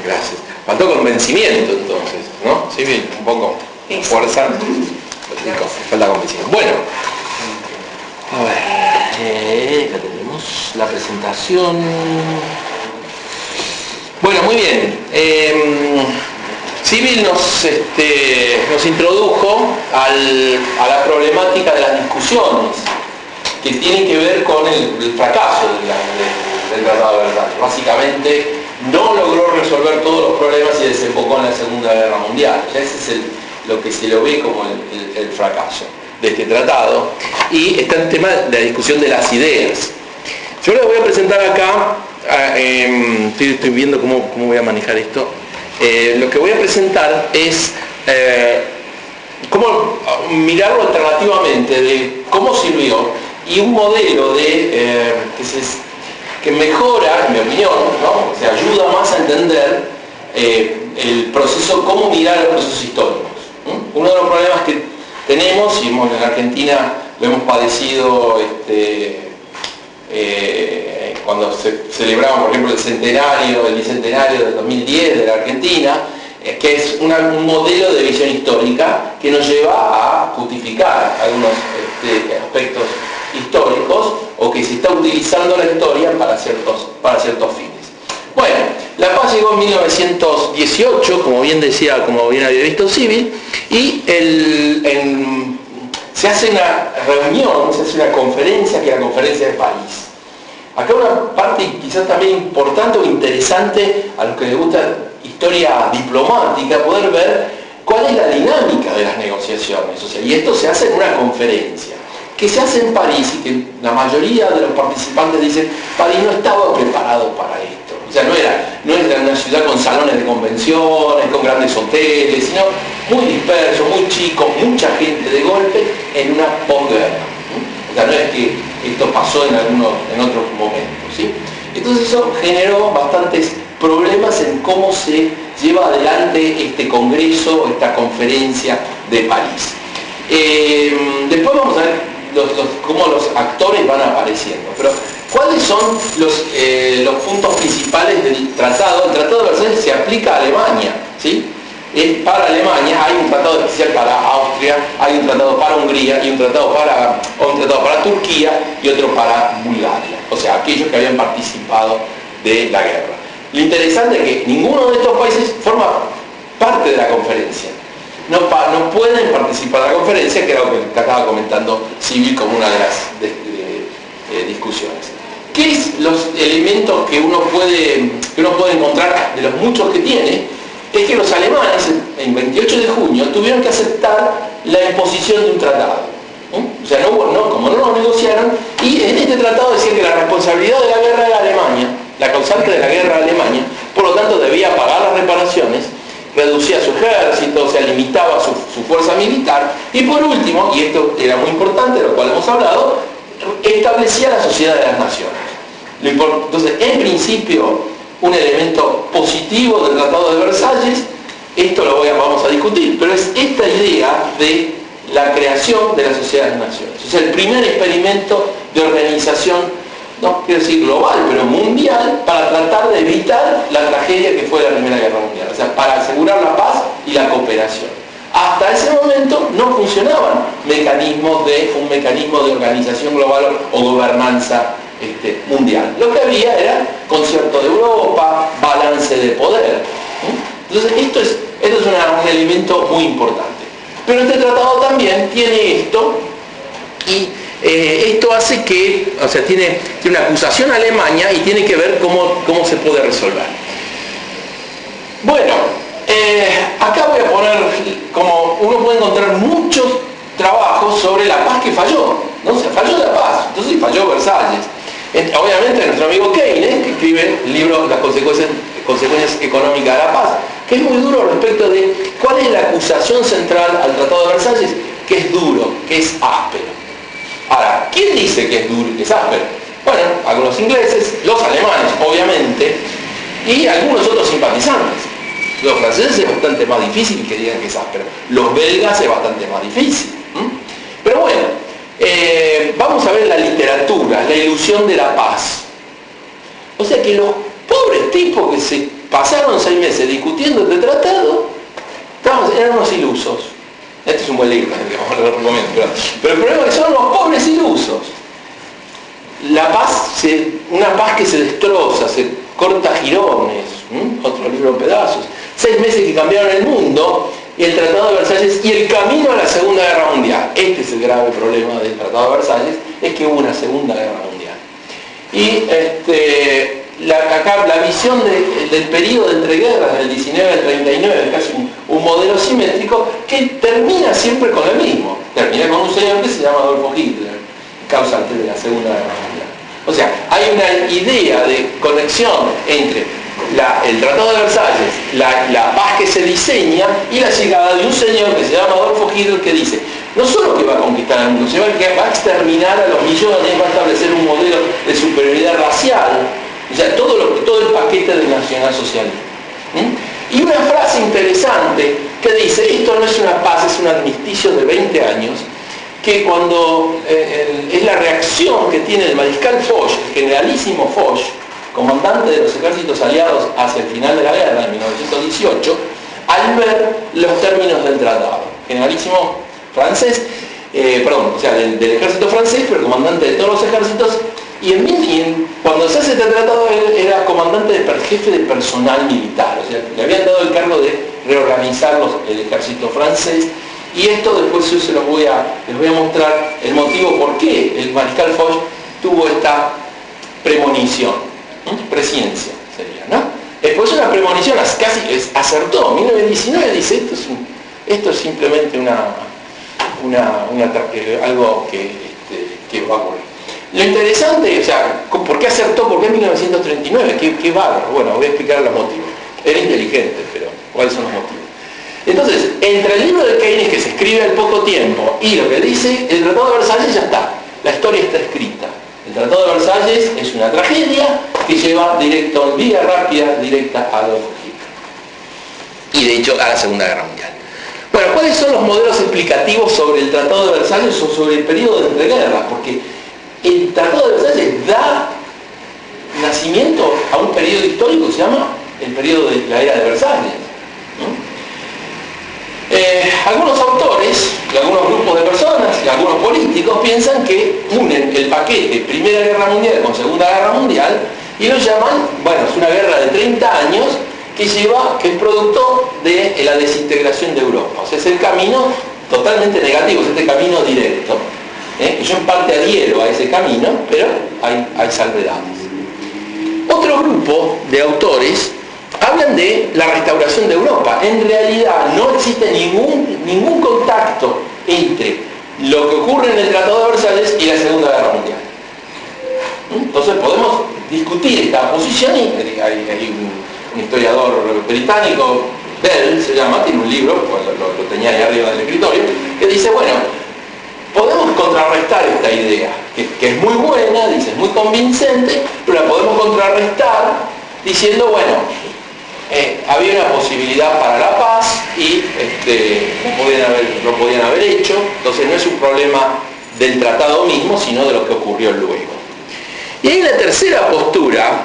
Gracias. Faltó convencimiento entonces, ¿no? Sí, bien, un poco fuerza. Falta convencimiento. Bueno, a ver, acá tenemos la presentación. Bueno, muy bien. Civil nos introdujo a la problemática de las discusiones que tienen que ver con el fracaso del Tratado de Versalles. Básicamente no logró resolver todos los problemas y desembocó en la Segunda Guerra Mundial. O sea, ese es lo que se lo ve como el fracaso de este tratado. Y está el tema de la discusión de las ideas. Yo les voy a presentar acá, estoy viendo cómo voy a manejar esto. Lo que voy a presentar es cómo mirarlo alternativamente de cómo sirvió y un modelo que mejora, en mi opinión, ¿no? O sea, ayuda más a entender el proceso, cómo mirar los procesos históricos. Uno de los problemas que tenemos, y en Argentina lo hemos padecido cuando se celebraba, por ejemplo, el bicentenario del 2010 de la Argentina, que es un modelo de visión histórica que nos lleva a justificar algunos aspectos históricos, o que se está utilizando la historia para ciertos fines. Bueno, la paz llegó en 1918, como bien había visto Civil, y se hace una reunión, se hace una conferencia, que es la Conferencia de París. Acá una parte quizás también importante o interesante a los que les gusta historia diplomática, poder ver cuál es la dinámica de las negociaciones. O sea, y esto se hace en una conferencia que se hace en París, y que la mayoría de los participantes dicen París no estaba preparado para esto. O sea, no era una ciudad con salones de convenciones, con grandes hoteles, sino muy disperso, muy chico, mucha gente de golpe en una posguerra. O sea, no es que esto pasó en otros momentos, ¿sí? Entonces eso generó bastantes problemas en cómo se lleva adelante este congreso, esta conferencia de París. Después vamos a ver cómo los actores van apareciendo. Pero, ¿cuáles son los puntos principales del tratado? El Tratado de Versalles se aplica a Alemania, ¿sí? Es para Alemania, hay un tratado especial para Austria, hay un tratado para Hungría, y un tratado para Turquía y otro para Bulgaria. O sea, aquellos que habían participado de la guerra. Lo interesante es que ninguno de estos países forma parte de la conferencia. No pueden participar de la conferencia, que era lo que acaba comentando Civil como una de las discusiones. ¿Qué es los elementos que uno puede encontrar de los muchos que tiene? Es que los alemanes, en 28 de junio, tuvieron que aceptar la imposición de un tratado. O sea, como no lo negociaron, y en este tratado decía que la responsabilidad de la guerra era Alemania, la causante de la guerra era Alemania, por lo tanto debía pagar las reparaciones, reducía su ejército, o sea, limitaba su fuerza militar, y por último, y esto era muy importante, de lo cual hemos hablado, establecía la sociedad de las naciones. Entonces, en principio, un elemento positivo del Tratado de Versalles, esto vamos a discutir, pero es esta idea de la creación de la sociedad de las naciones. O sea, el primer experimento de organización, no quiero decir global, pero mundial, para tratar de evitar la tragedia que fue la Primera Guerra Mundial. O sea, para asegurar la paz y la cooperación. Hasta ese momento no funcionaban un mecanismo de organización global o gobernanza mundial. Lo que había era concierto de Europa, balance de poder. Entonces esto es Esto es un elemento muy importante. Pero este tratado también tiene esto, y esto hace que, o sea, tiene una acusación a Alemania y tiene que ver cómo se puede resolver. Bueno, acá voy a poner, como uno puede encontrar muchos trabajos sobre la paz que falló, ¿no? O sea, falló la paz, entonces falló Versalles. Obviamente nuestro amigo Keynes, que escribe el libro Las consecuencias económicas de la paz, que es muy duro respecto de cuál es la acusación central al Tratado de Versalles, que es duro, que es áspero. Ahora, ¿quién dice que es duro y que es áspero? Bueno, algunos ingleses, los alemanes, obviamente, y algunos otros simpatizantes. Los franceses es bastante más difícil que digan que es áspero. Los belgas es bastante más difícil. Pero bueno, vamos a ver la literatura, la ilusión de la paz. O sea que los pobres tipos que se pasaron 6 meses discutiendo este tratado, eran unos ilusos. Este es un buen libro, digamos, lo recomiendo. Pero el problema es que son los pobres ilusos. La paz, una paz que se destroza, se corta a jirones, otro libro en pedazos. 6 meses que cambiaron el mundo, y el Tratado de Versalles y el camino a la Segunda Guerra Mundial. Este es el grave problema del Tratado de Versalles, es que hubo una Segunda Guerra Mundial. Y acá la visión del periodo de entreguerras, del 19 al 39, es casi un modelo simétrico que termina siempre con el mismo. Termina con un señor que se llama Adolfo Hitler, causante de la Segunda Guerra Mundial. O sea, hay una idea de conexión entre el Tratado de Versalles, la paz que se diseña y la llegada de un señor que se llama Adolfo Hitler, que dice no solo que va a conquistar el mundo, sino que va a exterminar a los millones, va a establecer un modelo de superioridad racial, o sea, todo el paquete del nacionalsocialismo. Y una frase interesante que dice, esto no es una paz, es un armisticio de 20 años, que cuando es la reacción que tiene el mariscal Foch, el generalísimo Foch, comandante de los ejércitos aliados hacia el final de la guerra, en 1918, al ver los términos del tratado. Generalísimo francés, o sea, del ejército francés, pero comandante de todos los ejércitos, y cuando se hace este tratado él era comandante jefe de personal militar, o sea, le habían dado el cargo de reorganizar el ejército francés, y esto después yo les voy a mostrar el motivo por qué el mariscal Foch tuvo esta premonición. Presciencia sería, ¿no? Después una premonición, casi acertó. 1919 dice, esto es simplemente algo que va a ocurrir. Lo interesante, o sea, ¿por qué acertó? ¿Por qué 1939? ¿Qué bárbaro? Bueno, voy a explicar los motivos. Era inteligente, pero ¿cuáles son los motivos? Entonces, entre el libro de Keynes que se escribe al poco tiempo y lo que dice el Tratado de Versalles, ya está. La historia está escrita. El Tratado de Versalles es una tragedia que lleva vía rápida, directa a Adolf Hitler. Y de hecho a la Segunda Guerra Mundial. Bueno, ¿cuáles son los modelos explicativos sobre el Tratado de Versalles o sobre el periodo de entreguerras? Porque el Tratado de Versalles da nacimiento a un periodo histórico que se llama el periodo de la era de Versalles. Algunos autores y algunos grupos de personas y algunos políticos piensan que unen el paquete Primera Guerra Mundial con Segunda Guerra Mundial y lo llaman, bueno, es una guerra de 30 años que es producto de la desintegración de Europa. O sea, es el camino totalmente negativo, es este camino directo. Y yo en parte adhiero a ese camino, pero hay salvedades. Otro grupo de autores hablan de la restauración de Europa. En realidad no existe ningún contacto entre lo que ocurre en el Tratado de Versalles y la Segunda Guerra Mundial. Entonces podemos discutir esta posición y hay un historiador británico, Bell se llama, tiene un libro, lo tenía ahí arriba del escritorio, que dice, bueno, podemos contrarrestar esta idea, que es muy buena, dice, es muy convincente, pero la podemos contrarrestar diciendo, bueno, había una posibilidad para la paz y lo podían haber hecho, entonces no es un problema del tratado mismo, sino de lo que ocurrió luego. Y hay una tercera postura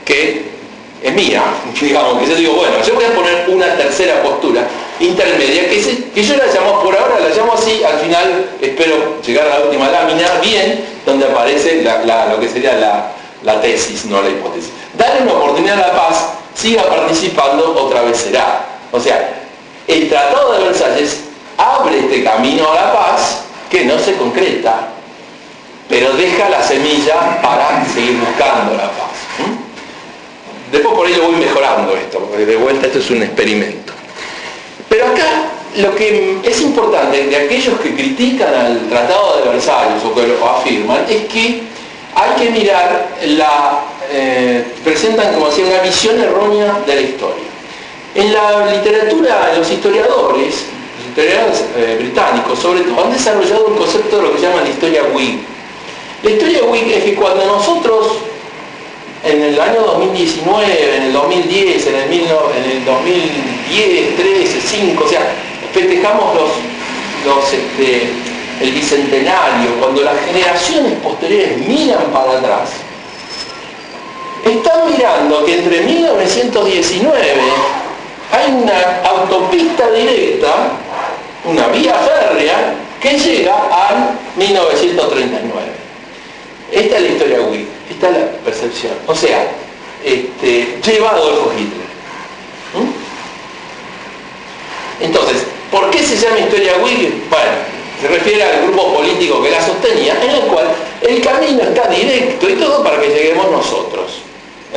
que es mía, digamos, que yo digo, bueno, yo voy a poner una tercera postura intermedia, que yo la llamo, por ahora la llamo así, al final espero llegar a la última lámina, bien, donde aparece lo que sería la tesis, no la hipótesis. Darle una oportunidad a la paz, siga participando, otra vez será. O sea, El Tratado de Versalles abre este camino a la paz que no se concreta, pero deja la semilla para seguir buscando la paz. Después por ahí lo voy mejorando esto, porque de vuelta esto es un experimento. Pero acá lo que es importante de aquellos que critican al Tratado de Versalles o que lo afirman es que hay que mirar presentan como decía una visión errónea de la historia. En la literatura, en los historiadores británicos sobre todo, han desarrollado un concepto de lo que llaman la historia Whig. La historia Whig es que cuando nosotros en el año 2019, en el 2010, en el 2010, 13, 5, o sea, festejamos el bicentenario, cuando las generaciones posteriores miran para atrás, están mirando que entre 1919 hay una autopista directa, una vía férrea, que llega a 1939. Esta es la historia Whig, esta es la percepción. O sea, lleva a Adolfo Hitler. Entonces, ¿por qué se llama historia Whig? Bueno, se refiere al grupo político que la sostenía, en el cual el camino está directo y todo para que lleguemos nosotros.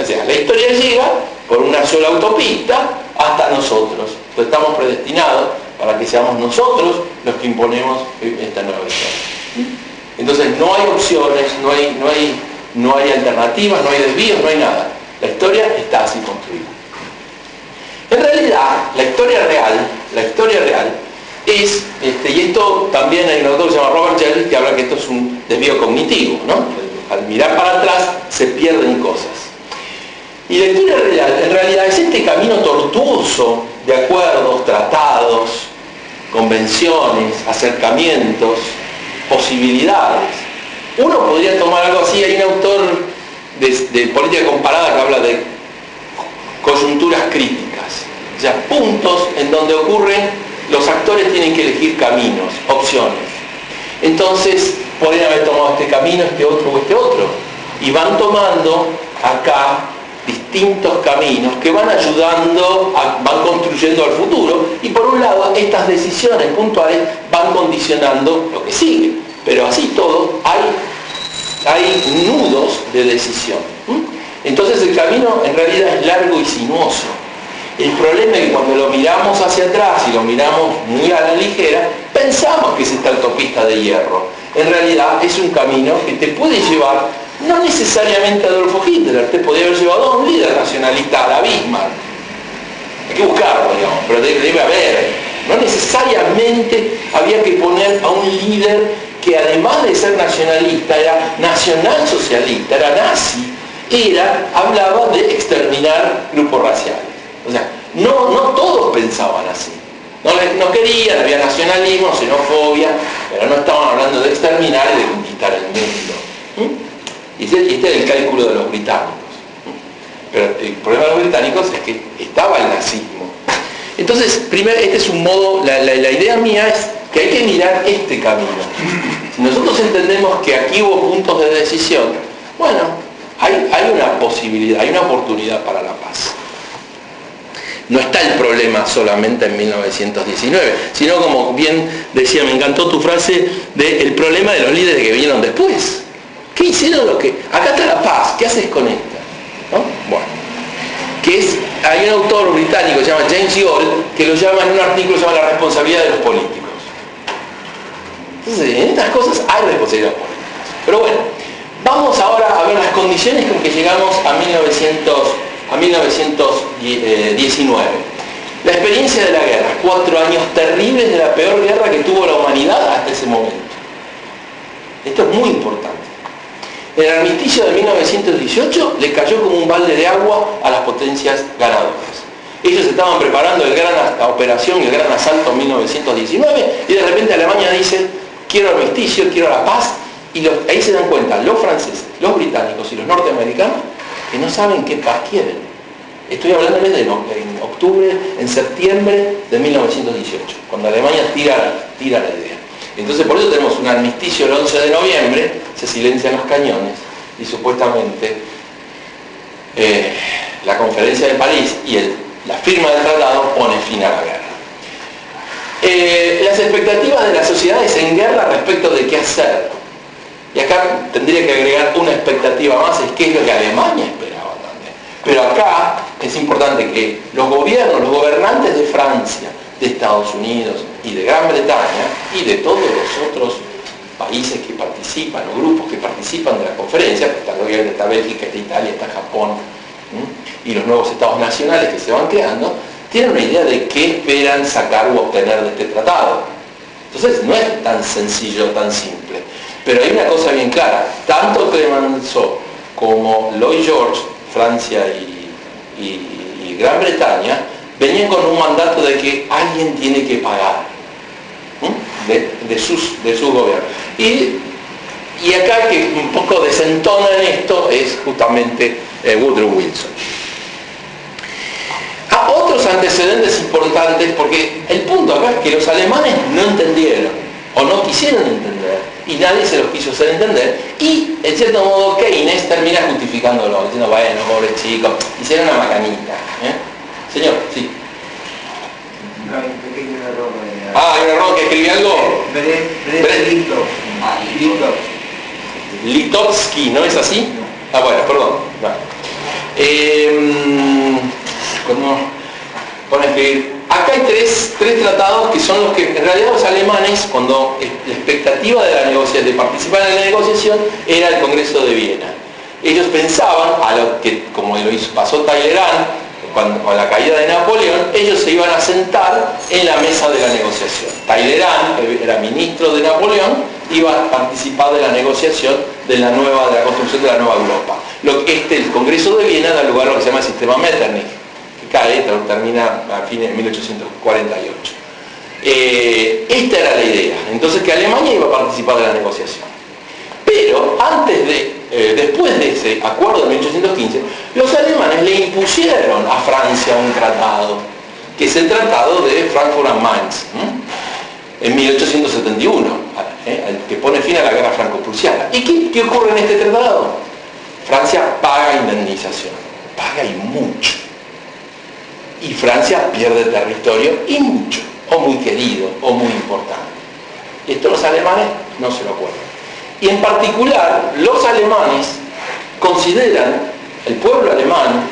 O sea, la historia llega por una sola autopista hasta nosotros. Entonces estamos predestinados para que seamos nosotros los que imponemos esta nueva historia. Entonces no hay opciones, no hay alternativas, no hay desvíos, no hay nada. La historia está así construida. En realidad, la historia real es, y esto también hay un autor que se llama Robert Jelly que habla que esto es un desvío cognitivo, ¿no? Al mirar para atrás se pierden cosas. Y la historia real, en realidad, es este camino tortuoso de acuerdos, tratados, convenciones, acercamientos, posibilidades. Uno podría tomar algo así, hay un autor de política comparada que habla de coyunturas críticas, o sea, puntos en donde ocurren, los actores tienen que elegir caminos, opciones. Entonces, podrían haber tomado este camino, este otro o este otro, y van tomando acá distintos caminos que van ayudando, van construyendo al futuro, y por un lado estas decisiones puntuales van condicionando lo que sigue, pero así todo hay nudos de decisión. Entonces el camino en realidad es largo y sinuoso. El problema es que cuando lo miramos hacia atrás y lo miramos muy a la ligera, pensamos que es esta autopista de hierro. En realidad es un camino que te puede llevar, no necesariamente a Adolfo Hitler, te podría haber llevado a un líder nacionalista, a la Bismarck. Hay que buscarlo, digamos, pero debe haber. No necesariamente había que poner a un líder que además de ser nacionalista, era nacionalsocialista, era nazi, hablaba de exterminar grupos raciales. O sea, no todos pensaban así. No querían, había nacionalismo, xenofobia, pero no estaban hablando de exterminar y de conquistar el mundo. Y este es el cálculo de los británicos. Pero el problema de los británicos es que estaba el nazismo. Entonces, primero, este es un modo, la idea mía es que hay que mirar este camino. Si nosotros entendemos que aquí hubo puntos de decisión, bueno, hay una posibilidad, hay una oportunidad para la paz. No está el problema solamente en 1919, sino como bien decía, me encantó tu frase del problema de los líderes que vinieron después. ¿Qué hicieron lo que? Acá está la paz, ¿qué haces con esta? ¿No? Bueno, hay un autor británico que se llama James Yoll, que lo llama en un artículo, se llama La responsabilidad de los políticos. Entonces, en estas cosas hay responsabilidad política. Pero bueno, vamos ahora a ver las condiciones con que llegamos a 1919. La experiencia de la guerra, 4 años terribles de la peor guerra que tuvo la humanidad hasta ese momento. Esto es muy importante. El armisticio de 1918 le cayó como un balde de agua a las potencias ganadoras. Ellos estaban preparando la operación, el gran asalto en 1919, y de repente Alemania dice, quiero armisticio, quiero la paz, y ahí se dan cuenta los franceses, los británicos y los norteamericanos que no saben qué paz quieren. Estoy hablándoles de en octubre, en septiembre de 1918, cuando Alemania tira la idea. Entonces por eso tenemos un armisticio el 11 de noviembre, se silencian los cañones y supuestamente la conferencia de París y la firma del tratado pone fin a la guerra. Las expectativas de las sociedades en guerra respecto de qué hacer. Y acá tendría que agregar una expectativa más, es qué es lo que Alemania esperaba también. Pero acá es importante que los gobiernos, los gobernantes de Francia, de Estados Unidos y de Gran Bretaña y de todos los otros países que participan o grupos que participan de la conferencia, obviamente está Bélgica, está Italia, está Japón, y los nuevos estados nacionales que se van creando, tienen una idea de qué esperan sacar o obtener de este tratado. Entonces no es tan sencillo, tan simple. Pero hay una cosa bien clara, tanto Clemenceau como Lloyd George, Francia y Gran Bretaña, venían con un mandato de que alguien tiene que pagar de sus gobiernos. Y acá que un poco desentona en esto es justamente Woodrow Wilson. Otros antecedentes importantes, porque el punto acá es que los alemanes no entendieron o no quisieron entender y nadie se los quiso hacer entender, y en cierto modo Keynes termina justificándolo, diciendo, bueno, pobre chico, hicieron una macanita. Señor, sí. No, hay un pequeño error. ¿Hay un error que escribí algo? Litovsky, ¿no es así? Bueno, perdón. Bueno, acá hay tres tratados que son los que en realidad los alemanes, cuando la expectativa de participar en la negociación era el Congreso de Viena. Ellos pensaban, como lo pasó Talleyrand, con la caída de Napoleón, ellos se iban a sentar en la mesa de la negociación. Talleyrand, que era ministro de Napoleón, iba a participar de la negociación de la construcción de la nueva Europa. El Congreso de Viena da lugar a lo que se llama el sistema Metternich, termina a fines de 1848. Esta era la idea. Entonces que Alemania iba a participar de la negociación. Pero después de ese acuerdo de 1815, los alemanes le impusieron a Francia un tratado, que es el Tratado de Frankfurt am Main, en 1871, que pone fin a la guerra franco-prusiana. ¿Y qué ocurre en este tratado? Francia paga indemnización, paga y mucho. Y Francia pierde territorio y mucho, o muy querido, o muy importante. Esto los alemanes no se lo acuerdan. Y en particular, los alemanes el pueblo alemán,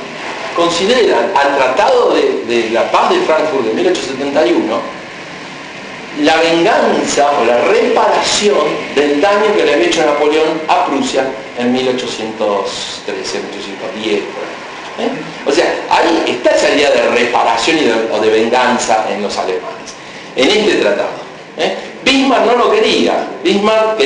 consideran al Tratado de la Paz de Frankfurt de 1871 la venganza o la reparación del daño que le había hecho Napoleón a Prusia en 1813, 1810. O sea, ahí está esa idea de reparación o de venganza en los alemanes, en este tratado. Bismarck no lo quería. Bismarck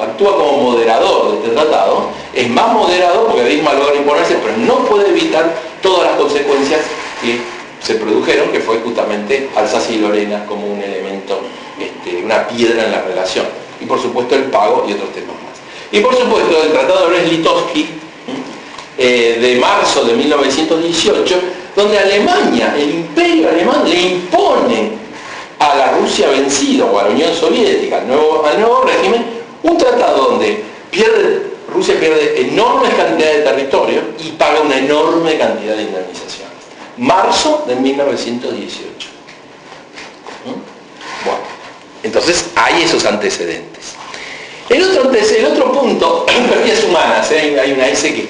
actúa como moderador de este tratado. Es más moderado porque Bismarck logra imponerse, pero no puede evitar todas las consecuencias que se produjeron, que fue justamente Alsacia y Lorena como un elemento, una piedra en la relación. Y por supuesto el pago y otros temas más. Y por supuesto el Tratado de Brest-Litovsky de marzo de 1918, donde Alemania, el imperio alemán, le impone a la Rusia vencida o a la Unión Soviética, al nuevo régimen, un tratado donde Rusia pierde enormes cantidades de territorio y paga una enorme cantidad de indemnizaciones. Marzo de 1918. Bueno, entonces hay esos antecedentes. El otro punto, pérdidas humanas, hay una S que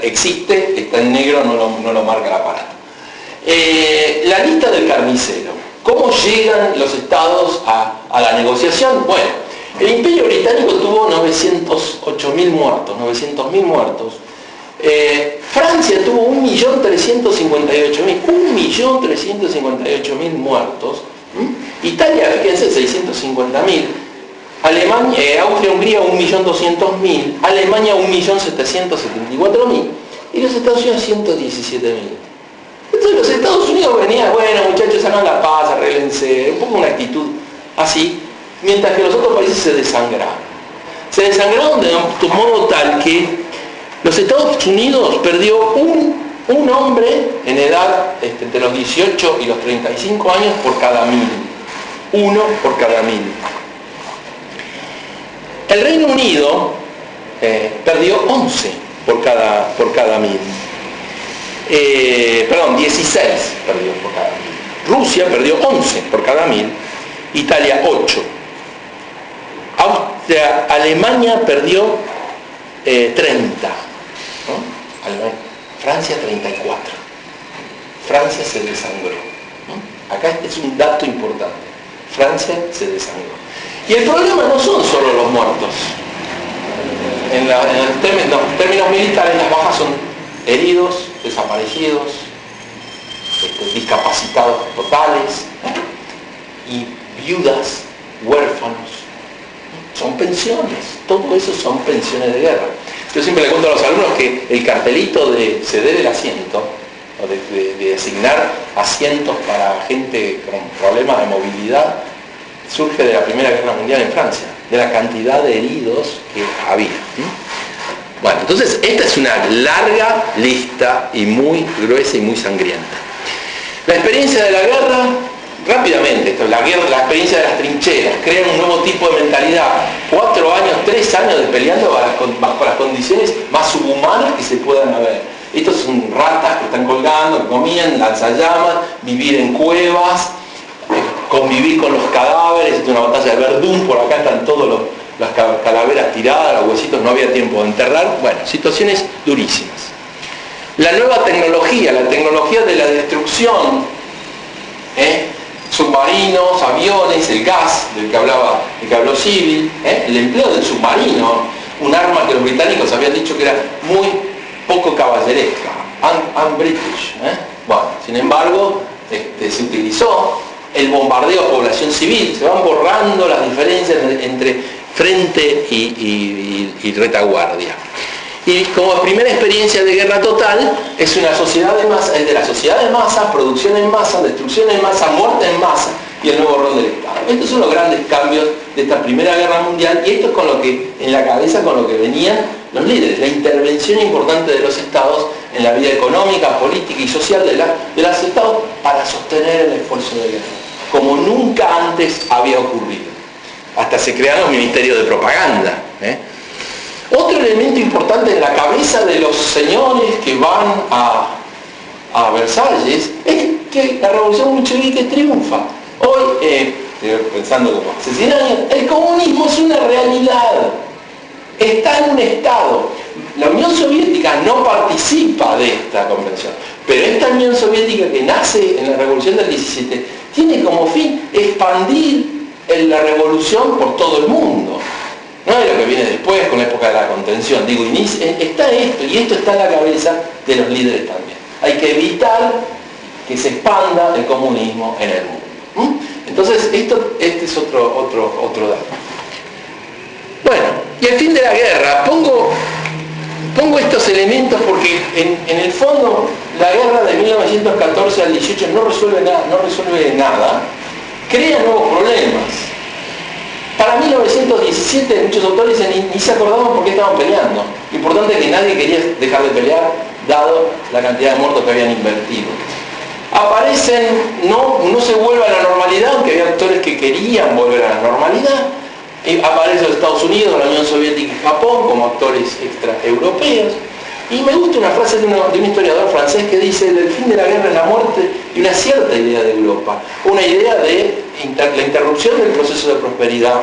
existe, está en negro, no lo marca el aparato. La lista del carnicero. ¿Cómo llegan los estados a la negociación? Bueno, el Imperio Británico tuvo 908.000 muertos, 900.000 muertos. Francia tuvo 1.358.000 muertos. Italia, fíjense, 650.000. Austria-Hungría 1.200.000. Alemania 1.774.000. Y los Estados Unidos 117.000. Entonces los Estados Unidos venían, bueno muchachos, hagan la paz, arréglense, un poco una actitud así, mientras que los otros países se desangraron. Se desangraron de modo tal que los Estados Unidos perdió un hombre en edad entre los 18 y los 35 años por cada 1.000. Uno por cada 1.000. El Reino Unido perdió 11 por cada 1.000. 16 perdió por cada 1.000. Rusia perdió 11 por cada 1.000. Italia 8. Alemania perdió 30. ¿No? Francia 34. Francia se desangró. ¿No? Acá este es un dato importante. Francia se desangró. Y el problema no son solo los muertos. En términos militares, las bajas son heridos, desaparecidos, discapacitados totales, y viudas, huérfanos. Son pensiones, todo eso son pensiones de guerra. Yo siempre le cuento a los alumnos que el cartelito de ceder el asiento, o de asignar asientos para gente con problemas de movilidad, surge de la Primera Guerra Mundial en Francia, de la cantidad de heridos que había. Bueno, entonces esta es una larga lista y muy gruesa y muy sangrienta. La experiencia de la guerra, rápidamente, la experiencia de las trincheras, crean un nuevo tipo de mentalidad. 4 años, 3 años de peleando bajo las condiciones más subhumanas que se puedan haber. Estos son ratas que están colgando, que comían, lanzallamas, vivir en cuevas, convivir con los cadáveres. Es una batalla de Verdún, por acá están todas las calaveras tiradas, los huesitos, no había tiempo de enterrar. Bueno, situaciones durísimas. La nueva tecnología, la tecnología de la destrucción, submarinos, aviones, el gas del que habló Civil, el empleo del submarino, un arma que los británicos habían dicho que era muy poco caballeresca, un-British. Bueno, sin embargo, se utilizó el bombardeo a población civil, se van borrando las diferencias entre frente y retaguardia. Y como primera experiencia de guerra total, es una sociedad de masa, es de la sociedad de masa, producción en masa, destrucción en masa, muerte en masa y el nuevo rol del Estado. Estos son los grandes cambios de esta Primera Guerra Mundial, y esto es con lo que, en la cabeza, con lo que venían los líderes, la intervención importante de los Estados en la vida económica, política y social de los Estados para sostener el esfuerzo de guerra, como nunca antes había ocurrido. Hasta se crearon ministerios de propaganda. Otro elemento importante en la cabeza de los señores que van a Versalles es que la revolución bolchevique triunfa. Hoy, estoy pensando como hace 100 años, el comunismo es una realidad. Está en un Estado. La Unión Soviética no participa de esta convención, pero esta Unión Soviética que nace en la revolución del 17 tiene como fin expandir la revolución por todo el mundo. No es lo que viene después con la época de la contención. Digo, está esto, y esto está en la cabeza de los líderes también. Hay que evitar que se expanda el comunismo en el mundo. Entonces, este es otro dato. Bueno, y al fin de la guerra, pongo estos elementos porque en el fondo la guerra de 1914 al 18 no resuelve nada, crea nuevos problemas. Para 1917 muchos autores ni se acordaban por qué estaban peleando. Lo importante es que nadie quería dejar de pelear, dado la cantidad de muertos que habían invertido. Aparecen, no se vuelve a la normalidad, aunque había actores que querían volver a la normalidad. Aparecen los Estados Unidos, la Unión Soviética y Japón como actores extraeuropeos. Y me gusta una frase de un historiador francés que dice: el fin de la guerra es la muerte y una cierta idea de Europa. Una idea de la interrupción del proceso de prosperidad,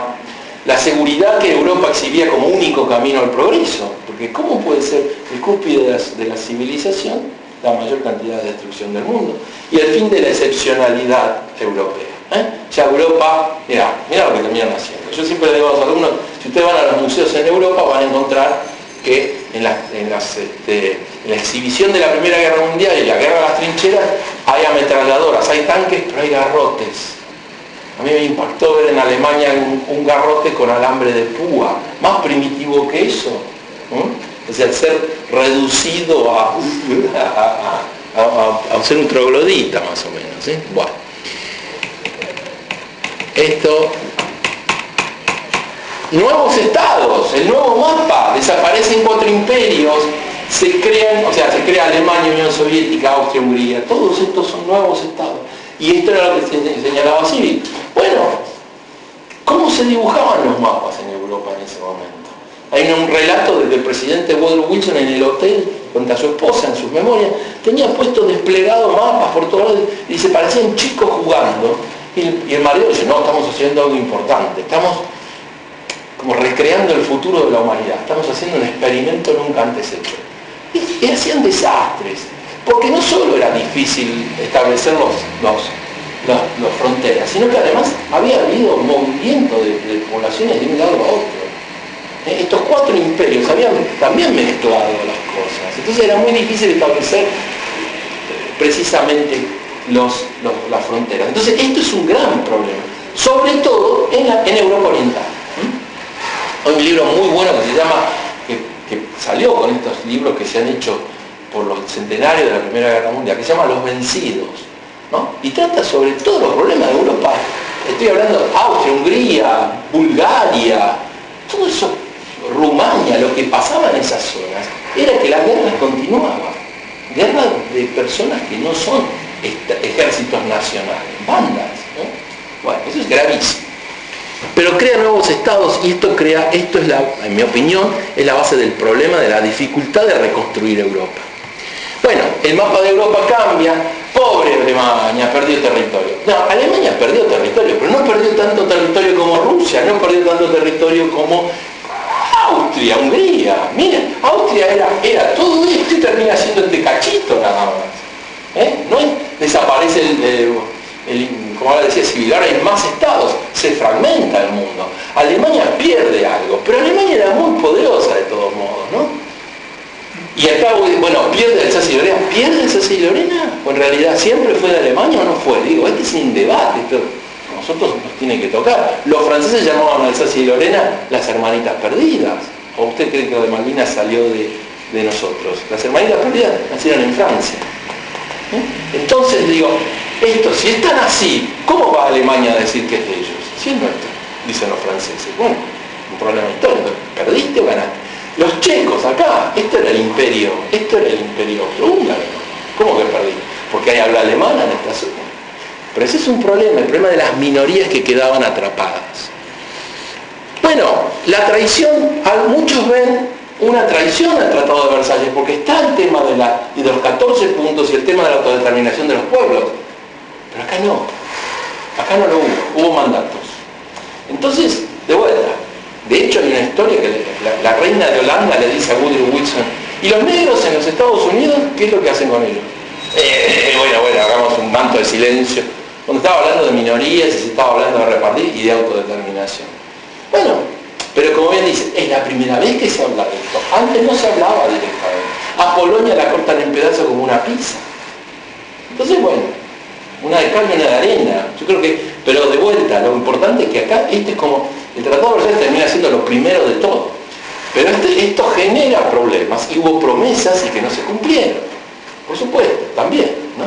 la seguridad que Europa exhibía como único camino al progreso. Porque ¿cómo puede ser el cúspide de la civilización la mayor cantidad de destrucción del mundo? Y el fin de la excepcionalidad europea. Ya Europa, mirá lo que terminan haciendo. Yo siempre le digo a los alumnos, si ustedes van a los museos en Europa van a encontrar que en la exhibición de la Primera Guerra Mundial y la guerra de las trincheras hay ametralladoras, hay tanques, pero hay garrotes. A mí me impactó ver en Alemania un garrote con alambre de púa, más primitivo que eso. O sea, al ser reducido a ser un troglodita más o menos. Bueno, esto... Nuevos estados, el nuevo mapa, desaparecen 4 imperios, se crea Alemania, Unión Soviética, Austria, Hungría, todos estos son nuevos estados. Y esto era lo que señalaba Civil. Bueno, ¿cómo se dibujaban los mapas en Europa en ese momento? Hay un relato de que el presidente Woodrow Wilson en el hotel, junto a su esposa en sus memorias, tenía puestos desplegados mapas por todos lados y se parecían chicos jugando. Y el mareo dice, no, estamos haciendo algo importante, estamos como recreando el futuro de la humanidad, estamos haciendo un experimento nunca antes hecho. Y hacían desastres, porque no solo era difícil establecer las fronteras, sino que además había habido un movimiento de poblaciones de un lado a otro. Estos 4 imperios habían también mezclado las cosas, entonces era muy difícil establecer precisamente las fronteras. Entonces esto es un gran problema, sobre todo en Europa Oriental. Hay un libro muy bueno que se llama, que salió con estos libros que se han hecho por los centenarios de la Primera Guerra Mundial, que se llama Los Vencidos, ¿no? Y trata sobre todos los problemas de Europa. Estoy hablando de Austria, Hungría, Bulgaria, todo eso, Rumania, lo que pasaba en esas zonas era que la guerra continuaba. Guerra de personas que no son ejércitos nacionales, bandas, ¿no? Bueno, eso es gravísimo. Pero crea nuevos estados y esto es en mi opinión, es la base del problema de la dificultad de reconstruir Europa. Bueno, el mapa de Europa cambia, pobre Alemania, perdió territorio. No, Alemania perdió territorio, pero no perdió tanto territorio como Rusia, no perdió tanto territorio como Austria, Hungría. Miren, Austria era todo esto y termina siendo este cachito nada más. No desaparece como ahora decía Civil, ahora hay más estados, se fragmenta el mundo. Alemania pierde algo, pero Alemania era muy poderosa de todos modos, ¿no? Y acá, bueno, pierde Alsacia y Lorena. ¿Pierde Alsacia y Lorena? ¿O en realidad siempre fue de Alemania o no fue? Digo, este es un debate, esto a nosotros nos tiene que tocar. Los franceses llamaban a Alsacia y Lorena las hermanitas perdidas. ¿O usted cree que lo de Malvinas salió de nosotros? Las hermanitas perdidas nacieron en Francia. Entonces digo, esto, si están así, ¿cómo va Alemania a decir que es de ellos? Si es nuestro, dicen los franceses. Bueno, un problema histórico. ¿Perdiste o ganaste? Los checos acá, esto era el imperio austrohúngaro. ¿Cómo que perdí? Porque ahí habla alemana en esta zona. Pero ese es un problema, el problema de las minorías que quedaban atrapadas. Bueno, la traición, muchos ven una traición al Tratado de Versalles, porque está el tema de los 14 puntos y el tema de la autodeterminación de los pueblos. Pero acá no lo hubo mandatos. Entonces, de vuelta, de hecho hay una historia que la reina de Holanda le dice a Woodrow Wilson, ¿y los negros en los Estados Unidos qué es lo que hacen con ellos? Bueno, hagamos un manto de silencio. Cuando estaba hablando de minorías y se estaba hablando de repartir y de autodeterminación. Bueno, pero como bien dice, es la primera vez que se habla de esto. Antes no se hablaba directamente. A Polonia la cortan en pedazos como una pizza. Entonces, bueno, una de cal y una de arena. Yo creo que, pero de vuelta, lo importante es que acá, este es como, el Tratado de Versalles termina siendo lo primero de todo. Pero esto genera problemas y hubo promesas y que no se cumplieron. Por supuesto, también, ¿no?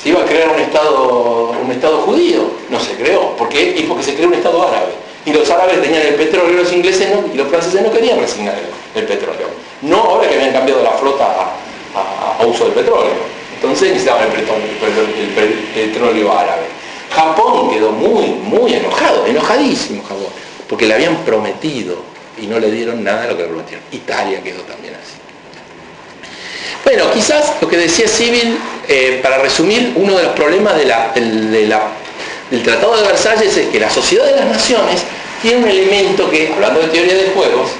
Se iba a crear un estado judío, no se creó. ¿Por qué? Y porque se creó un estado árabe. Y los árabes tenían el petróleo, los ingleses no, y los franceses no querían resignar el petróleo. No ahora que habían cambiado la flota a uso del petróleo. Entonces necesitaban el petróleo árabe. Japón quedó muy enojado, enojadísimo Japón, porque le habían prometido y no le dieron nada de lo que le prometieron. Italia quedó también así. Bueno, quizás lo que decía Civil, para resumir, uno de los problemas del Tratado de Versalles es que la sociedad de las naciones tiene un elemento que, hablando de teoría de juegos,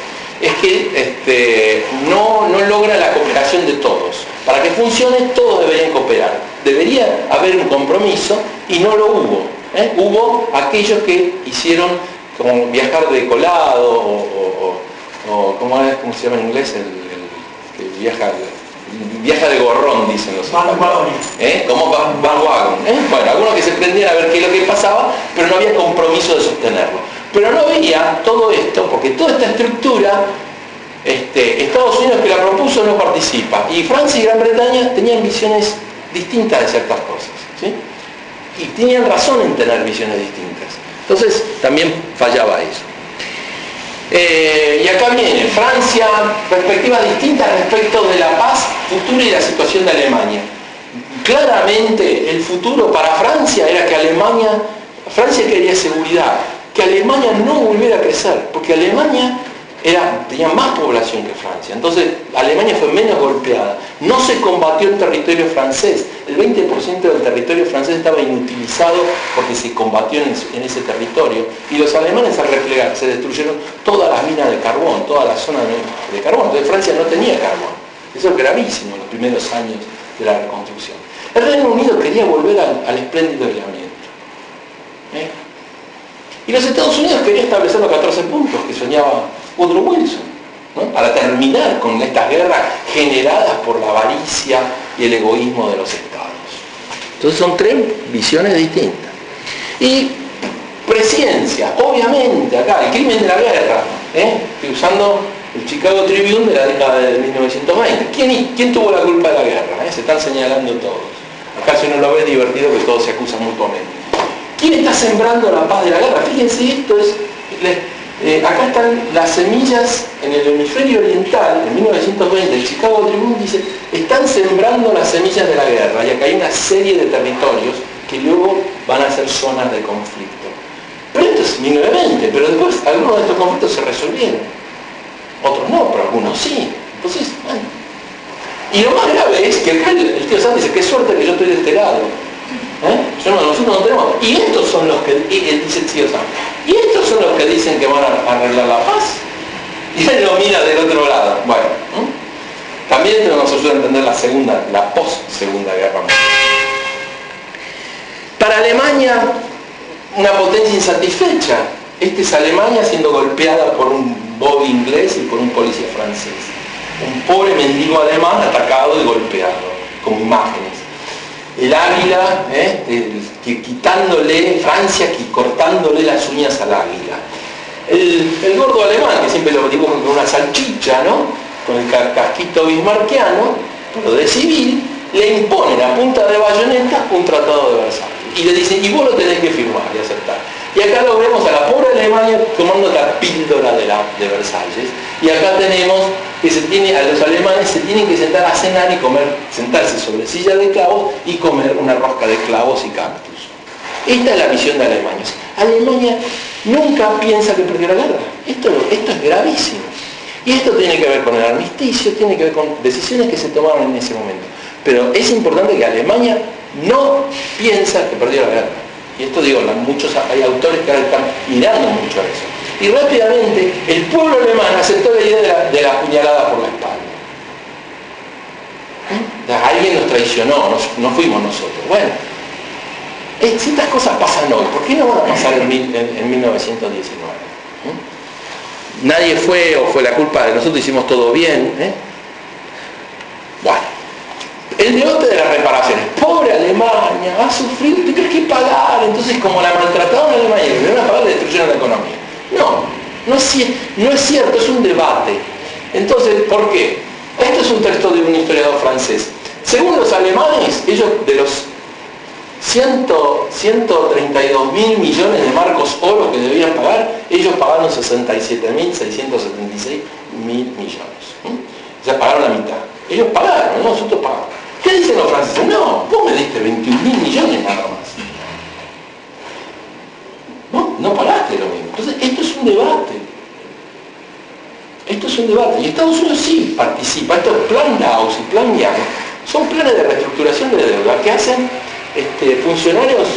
es que no logra la cooperación de todos. Para que funcione, todos deberían cooperar. Debería haber un compromiso y no lo hubo. Hubo aquellos que hicieron como viajar de colado o ¿cómo se llama en inglés? El que viaja de gorrón, dicen los españoles. Como bandwagon. Bueno, algunos que se prendían a ver qué es lo que pasaba, pero no había compromiso de sostenerlo. Pero no había todo esto, porque toda esta estructura, Estados Unidos que la propuso no participa, y Francia y Gran Bretaña tenían visiones distintas de ciertas cosas, ¿sí? Y tenían razón en tener visiones distintas. Entonces también fallaba eso. Y acá viene Francia, perspectivas distintas respecto de la paz futura y la situación de Alemania. Claramente el futuro para Francia era que Francia quería seguridad, que Alemania no volviera a crecer, porque Alemania tenía más población que Francia. Entonces Alemania fue menos golpeada. No se combatió el territorio francés. El 20% del territorio francés estaba inutilizado porque se combatió en ese territorio. Y los alemanes al replegar se destruyeron todas las minas de carbón, toda la zona de carbón. Entonces Francia no tenía carbón. Eso es gravísimo en los primeros años de la reconstrucción. El Reino Unido quería volver al espléndido aislamiento. Y los Estados Unidos querían establecer los 14 puntos que soñaba Woodrow Wilson, ¿no? Para terminar con estas guerras generadas por la avaricia y el egoísmo de los estados. Entonces son tres visiones distintas. Y presciencia, obviamente acá, el crimen de la guerra, estoy usando el Chicago Tribune de la década de 1920. ¿Quién tuvo la culpa de la guerra? Se están señalando todos. Acá si uno lo ve es divertido que todos se acusan mutuamente. ¿Quién está sembrando la paz de la guerra? Fíjense, esto es... acá están las semillas en el hemisferio oriental, en 1920, el Chicago Tribune dice, están sembrando las semillas de la guerra, y acá hay una serie de territorios que luego van a ser zonas de conflicto. Pero esto es 1920, pero después algunos de estos conflictos se resolvieron. Otros no, pero algunos sí. Entonces, bueno. Y lo más grave es que acá el tío Sam dice, qué suerte que yo estoy de este lado. Nosotros no tenemos. Y estos son los que, dice el tío Sam, y estos son los que dicen que van a arreglar la paz. Y él lo mira del otro lado. Bueno, también esto nos ayuda a entender la post-segunda guerra mundial. Para Alemania, una potencia insatisfecha. Esta es Alemania siendo golpeada por un bogue inglés y por un policía francés. Un pobre mendigo alemán atacado y golpeado, como imágenes. El águila, quitándole, Francia cortándole las uñas al águila. El gordo alemán, que siempre lo dibujan con una salchicha, ¿no? Con el casquito bismarckiano, pero de civil, le imponen a punta de bayoneta un tratado de Versalles. Y le dicen, y vos lo tenés que firmar y aceptar. Y acá lo vemos a la pobre Alemania tomando la píldora de Versalles. Y acá tenemos que a los alemanes se tienen que sentar a cenar y sentarse sobre silla de clavos y comer una rosca de clavos y cactus. Esta es la visión de Alemania. Alemania nunca piensa que perdió la guerra. Esto es gravísimo. Y esto tiene que ver con el armisticio, tiene que ver con decisiones que se tomaron en ese momento. Pero es importante que Alemania no piensa que perdió la guerra. Y esto digo, hay autores que ahora están mirando mucho a eso. Y rápidamente el pueblo alemán aceptó la idea de la puñalada por la espalda. Alguien nos traicionó, no fuimos nosotros. Bueno, si estas cosas pasan hoy, ¿por qué no van a pasar en 1919? Nadie fue o fue la culpa de nosotros, hicimos todo bien. Bueno, el debate de las reparaciones. Pobre Alemania, ha sufrido, tienes que pagar. Entonces, como la maltrataron a Alemania, le van a pagar, le destruyeron la economía. No es cierto, es un debate. Entonces, ¿por qué? Este es un texto de un historiador francés. Según los alemanes, ellos de los 132.000 millones de marcos oro que debían pagar, ellos pagaron 67.676 millones. O sea, pagaron la mitad. Ellos pagaron, ¿no? Nosotros pagamos. ¿Qué dicen los franceses? No, vos me diste 21.000 millones nada más. No pagaste lo mismo. Entonces, esto es un debate. Esto es un debate. Y Estados Unidos sí participa. Estos plan Dawes y plan Young son planes de reestructuración de deuda que hacen funcionarios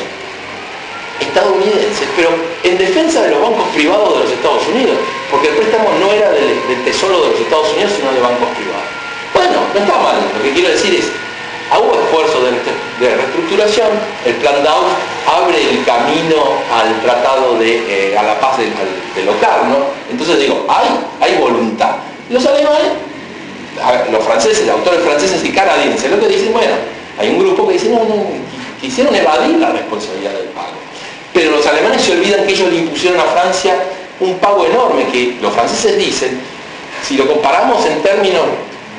estadounidenses, pero en defensa de los bancos privados de los Estados Unidos, porque el préstamo no era del tesoro de los Estados Unidos, sino de bancos privados. Bueno, no está mal. Lo que quiero decir es, hubo esfuerzos de reestructuración, el plan Dawes abre el camino al tratado a la paz de Locarno. Entonces digo, hay voluntad. Los alemanes, los franceses, autores franceses y canadienses, lo que dicen, bueno, hay un grupo que dice, no, quisieron evadir la responsabilidad del pago. Pero los alemanes se olvidan que ellos le impusieron a Francia un pago enorme, que los franceses dicen, si lo comparamos en términos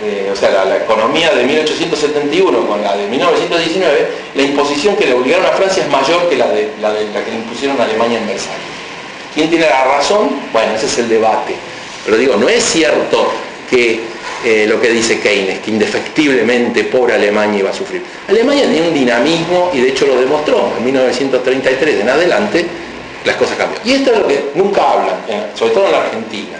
la economía de 1871 con la de 1919, la imposición que le obligaron a Francia es mayor que la que le impusieron a Alemania en Versalles. ¿Quién tiene la razón? Bueno, ese es el debate. Pero digo, no es cierto que lo que dice Keynes, que indefectiblemente pobre Alemania iba a sufrir. Alemania tenía un dinamismo y de hecho lo demostró. En 1933 en adelante las cosas cambian. Y esto es lo que nunca hablan, sobre todo en la Argentina.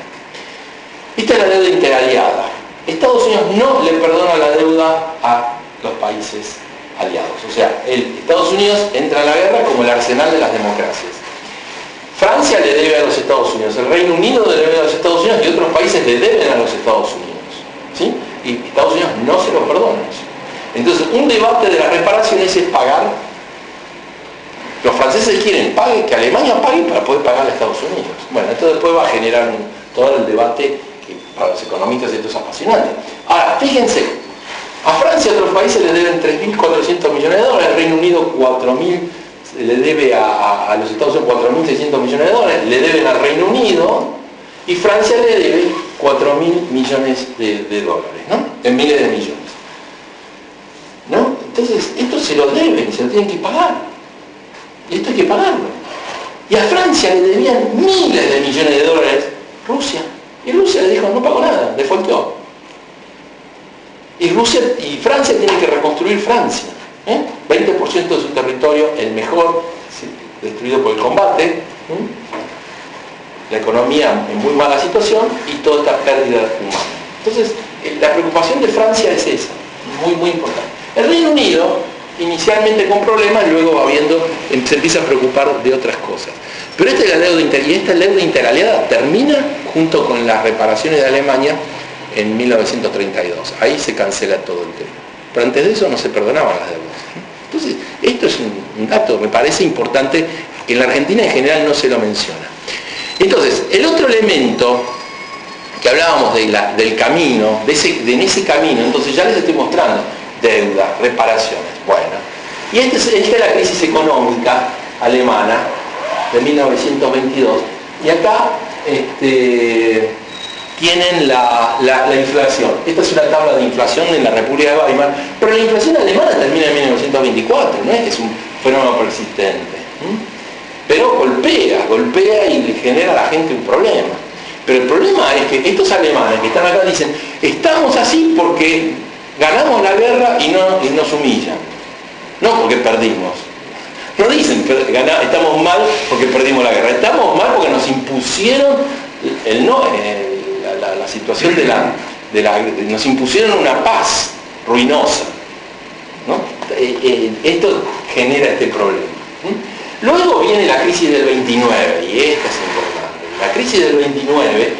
Esta es la deuda interaliada. Estados Unidos no le perdona la deuda a los países aliados. O sea, Estados Unidos entra en la guerra como el arsenal de las democracias. Francia le debe a los Estados Unidos, el Reino Unido le debe a los Estados Unidos y otros países le deben a los Estados Unidos. ¿Sí? Y Estados Unidos no se lo perdona. Entonces, un debate de las reparaciones es pagar. Los franceses quieren que Alemania pague para poder pagar a Estados Unidos. Bueno, esto después va a generar todo el debate que para los economistas esto es apasionante. Ahora, fíjense, a Francia y a otros países le deben 3.400 millones de dólares, el Reino Unido 4.000, le debe a los Estados Unidos 4.600 millones de dólares, le deben al Reino Unido, y Francia le debe 4.000 millones de dólares, ¿no? En miles de millones. ¿No? Entonces, esto se lo deben, se lo tienen que pagar. Y esto hay que pagarlo. Y a Francia le debían miles de millones de dólares Rusia. Y Rusia le dijo, no pago nada, defaultó. Y Francia tiene que reconstruir Francia. 20% de su territorio, el mejor, destruido por el combate. La economía en muy mala situación y toda esta pérdida humana. Entonces, la preocupación de Francia es esa, muy, muy importante. El Reino Unido, inicialmente con problemas, luego va viendo, se empieza a preocupar de otras cosas. Pero esta deuda interaliada termina junto con las reparaciones de Alemania en 1932. Ahí se cancela todo el tema. Pero antes de eso no se perdonaban las deudas. Entonces, esto es un dato, me parece importante, que en la Argentina en general no se lo menciona. Entonces, el otro elemento que hablábamos del camino, en ese camino, entonces ya les estoy mostrando, deuda, reparaciones. Bueno, y esta es la crisis económica alemana de 1922. Y acá tienen la inflación. Esta es una tabla de inflación en la República de Weimar, pero la inflación alemana termina en 1924, no es que es un fenómeno persistente. Pero golpea y le genera a la gente un problema. Pero el problema es que estos alemanes que están acá dicen, estamos así porque ganamos la guerra y nos humillan. No porque perdimos. No dicen que estamos mal porque perdimos la guerra. Estamos mal porque nos impusieron la situación nos impusieron una paz ruinosa. ¿No? Esto genera este problema. Luego viene la crisis del 29, y esta es importante. La crisis del 29,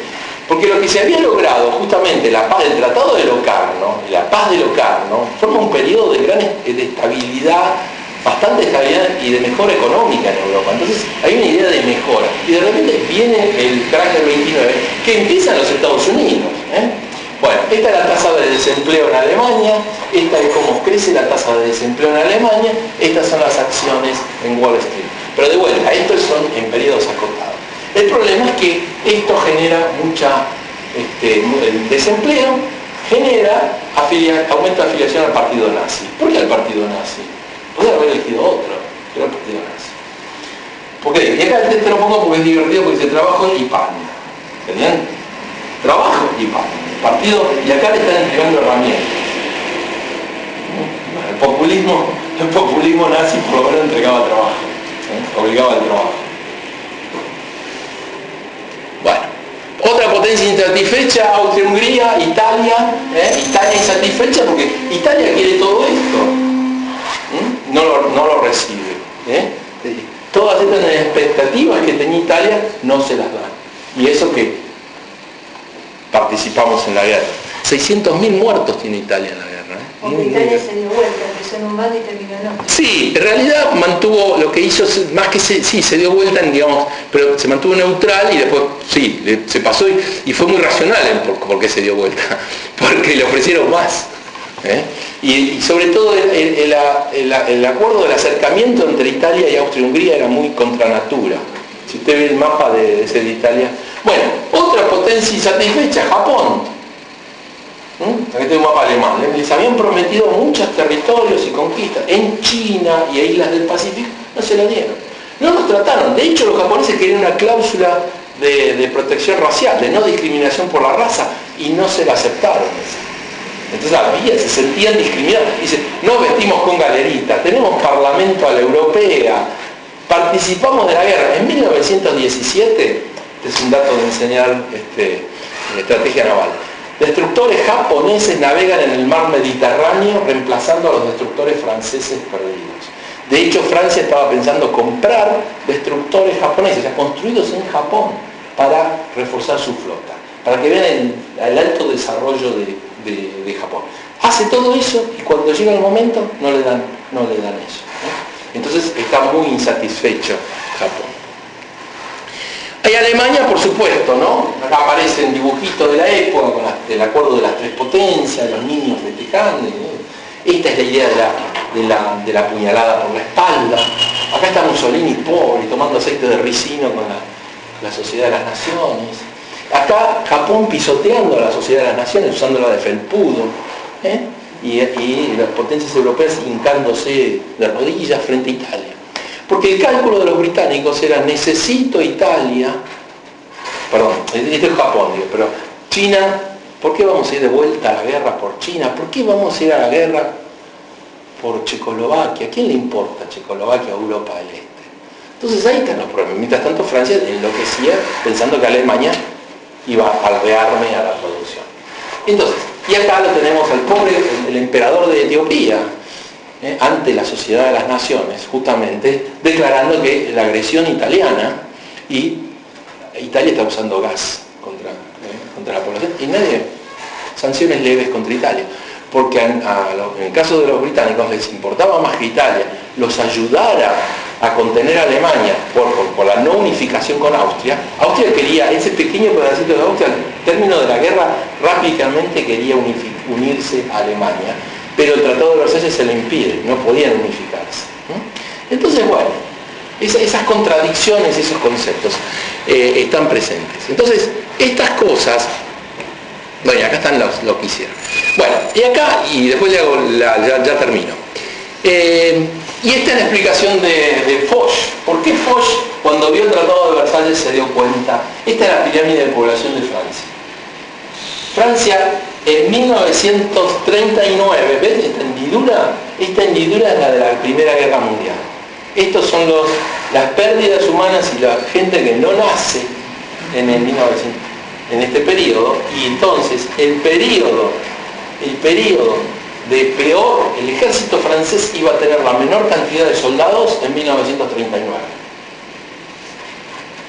porque lo que se había logrado, justamente la paz del Tratado de Locarno, la paz de Locarno, forma un periodo de gran estabilidad, bastante estabilidad y de mejora económica en Europa. Entonces hay una idea de mejora. Y de repente viene el crack del 29, que empieza en los Estados Unidos. Bueno, esta es la tasa de desempleo en Alemania, esta es cómo crece la tasa de desempleo en Alemania, estas son las acciones en Wall Street. Pero de vuelta, estos son en periodos acotados. El problema es que esto genera el desempleo genera aumento de afiliación al partido nazi. ¿Por qué al partido nazi? Podría haber elegido otro, pero al partido nazi. ¿Por qué? Y acá te lo pongo porque es divertido, porque dice trabajo y pan. ¿Entendían? Trabajo y pan. Partido, y acá le están entregando herramientas. El populismo nazi por lo menos entregaba trabajo, obligaba al trabajo. Bueno, otra potencia insatisfecha, Austria-Hungría, Italia. Italia insatisfecha porque Italia quiere todo esto, no lo recibe. Todas estas expectativas que tenía Italia no se las dan. Y eso que participamos en la guerra. 600.000 muertos tiene Italia en la guerra. Porque Italia se dio vuelta, empezó en un bando y terminó en otro. Sí, en realidad mantuvo lo que hizo, más que se dio vuelta, digamos, pero se mantuvo neutral y después, sí, se pasó y fue muy racional por qué se dio vuelta, porque le ofrecieron más. Y sobre todo el acuerdo del acercamiento entre Italia y Austria-Hungría era muy contra natura. Si usted ve el mapa de Italia. Bueno, otra potencia insatisfecha, Japón. Aquí tengo un mapa alemán. Les habían prometido muchos territorios y conquistas. En China y islas del Pacífico no se lo dieron. No nos trataron. De hecho, los japoneses querían una cláusula de protección racial, de no discriminación por la raza, y no se la aceptaron. Entonces se sentían discriminados. Dicen, no vestimos con galeritas, tenemos parlamento a la europea, participamos de la guerra. En 1917, este es un dato de enseñar estrategia naval. Destructores japoneses navegan en el mar Mediterráneo reemplazando a los destructores franceses perdidos. De hecho, Francia estaba pensando comprar destructores japoneses, ya construidos en Japón, para reforzar su flota, para que vean el alto desarrollo de Japón. Hace todo eso y cuando llega el momento no le dan eso, ¿no? Entonces está muy insatisfecho Japón. Hay Alemania, por supuesto, ¿no? Acá aparecen dibujitos de la época con el acuerdo de las tres potencias, los niños festejando, ¿no? Esta es la idea de la puñalada por la espalda. Acá está Mussolini pobre, tomando aceite de ricino con la Sociedad de las Naciones. Acá Japón pisoteando a la Sociedad de las Naciones, usándola de felpudo, ¿eh? Y las potencias europeas hincándose de rodillas frente a Italia. Porque el cálculo de los británicos era: necesito Italia, perdón, este es Japón, digo, pero China, ¿por qué vamos a ir de vuelta a la guerra por China? ¿Por qué vamos a ir a la guerra por Checoslovaquia? ¿A quién le importa Checoslovaquia o Europa del Este? Entonces ahí están los problemas. Mientras tanto Francia enloquecía pensando que Alemania iba al rearme a la producción. Entonces, y acá lo tenemos al pobre, el emperador de Etiopía, ante la Sociedad de las Naciones, justamente, declarando que la agresión italiana, y Italia está usando gas contra la población, y sanciones leves contra Italia, porque en el caso de los británicos les importaba más que Italia los ayudara a contener a Alemania por la no unificación con Austria. Austria quería, ese pequeño pedacito de Austria, al término de la guerra, rápidamente quería unirse a Alemania, pero el Tratado de Versalles se le impide, no podían unificarse. Entonces, bueno, esas contradicciones, esos conceptos están presentes. Entonces, estas cosas, bueno, acá están los que hicieron. Bueno, y acá, y después ya termino. Y esta es la explicación de Foch. ¿Por qué Foch, cuando vio el Tratado de Versalles, se dio cuenta? Esta es la pirámide de población de Francia. Francia, en 1939, ¿ves esta hendidura? Esta hendidura es la de la Primera Guerra Mundial. Estos son las pérdidas humanas y la gente que no nace en este periodo. Y entonces el periodo de peor, el ejército francés iba a tener la menor cantidad de soldados en 1939.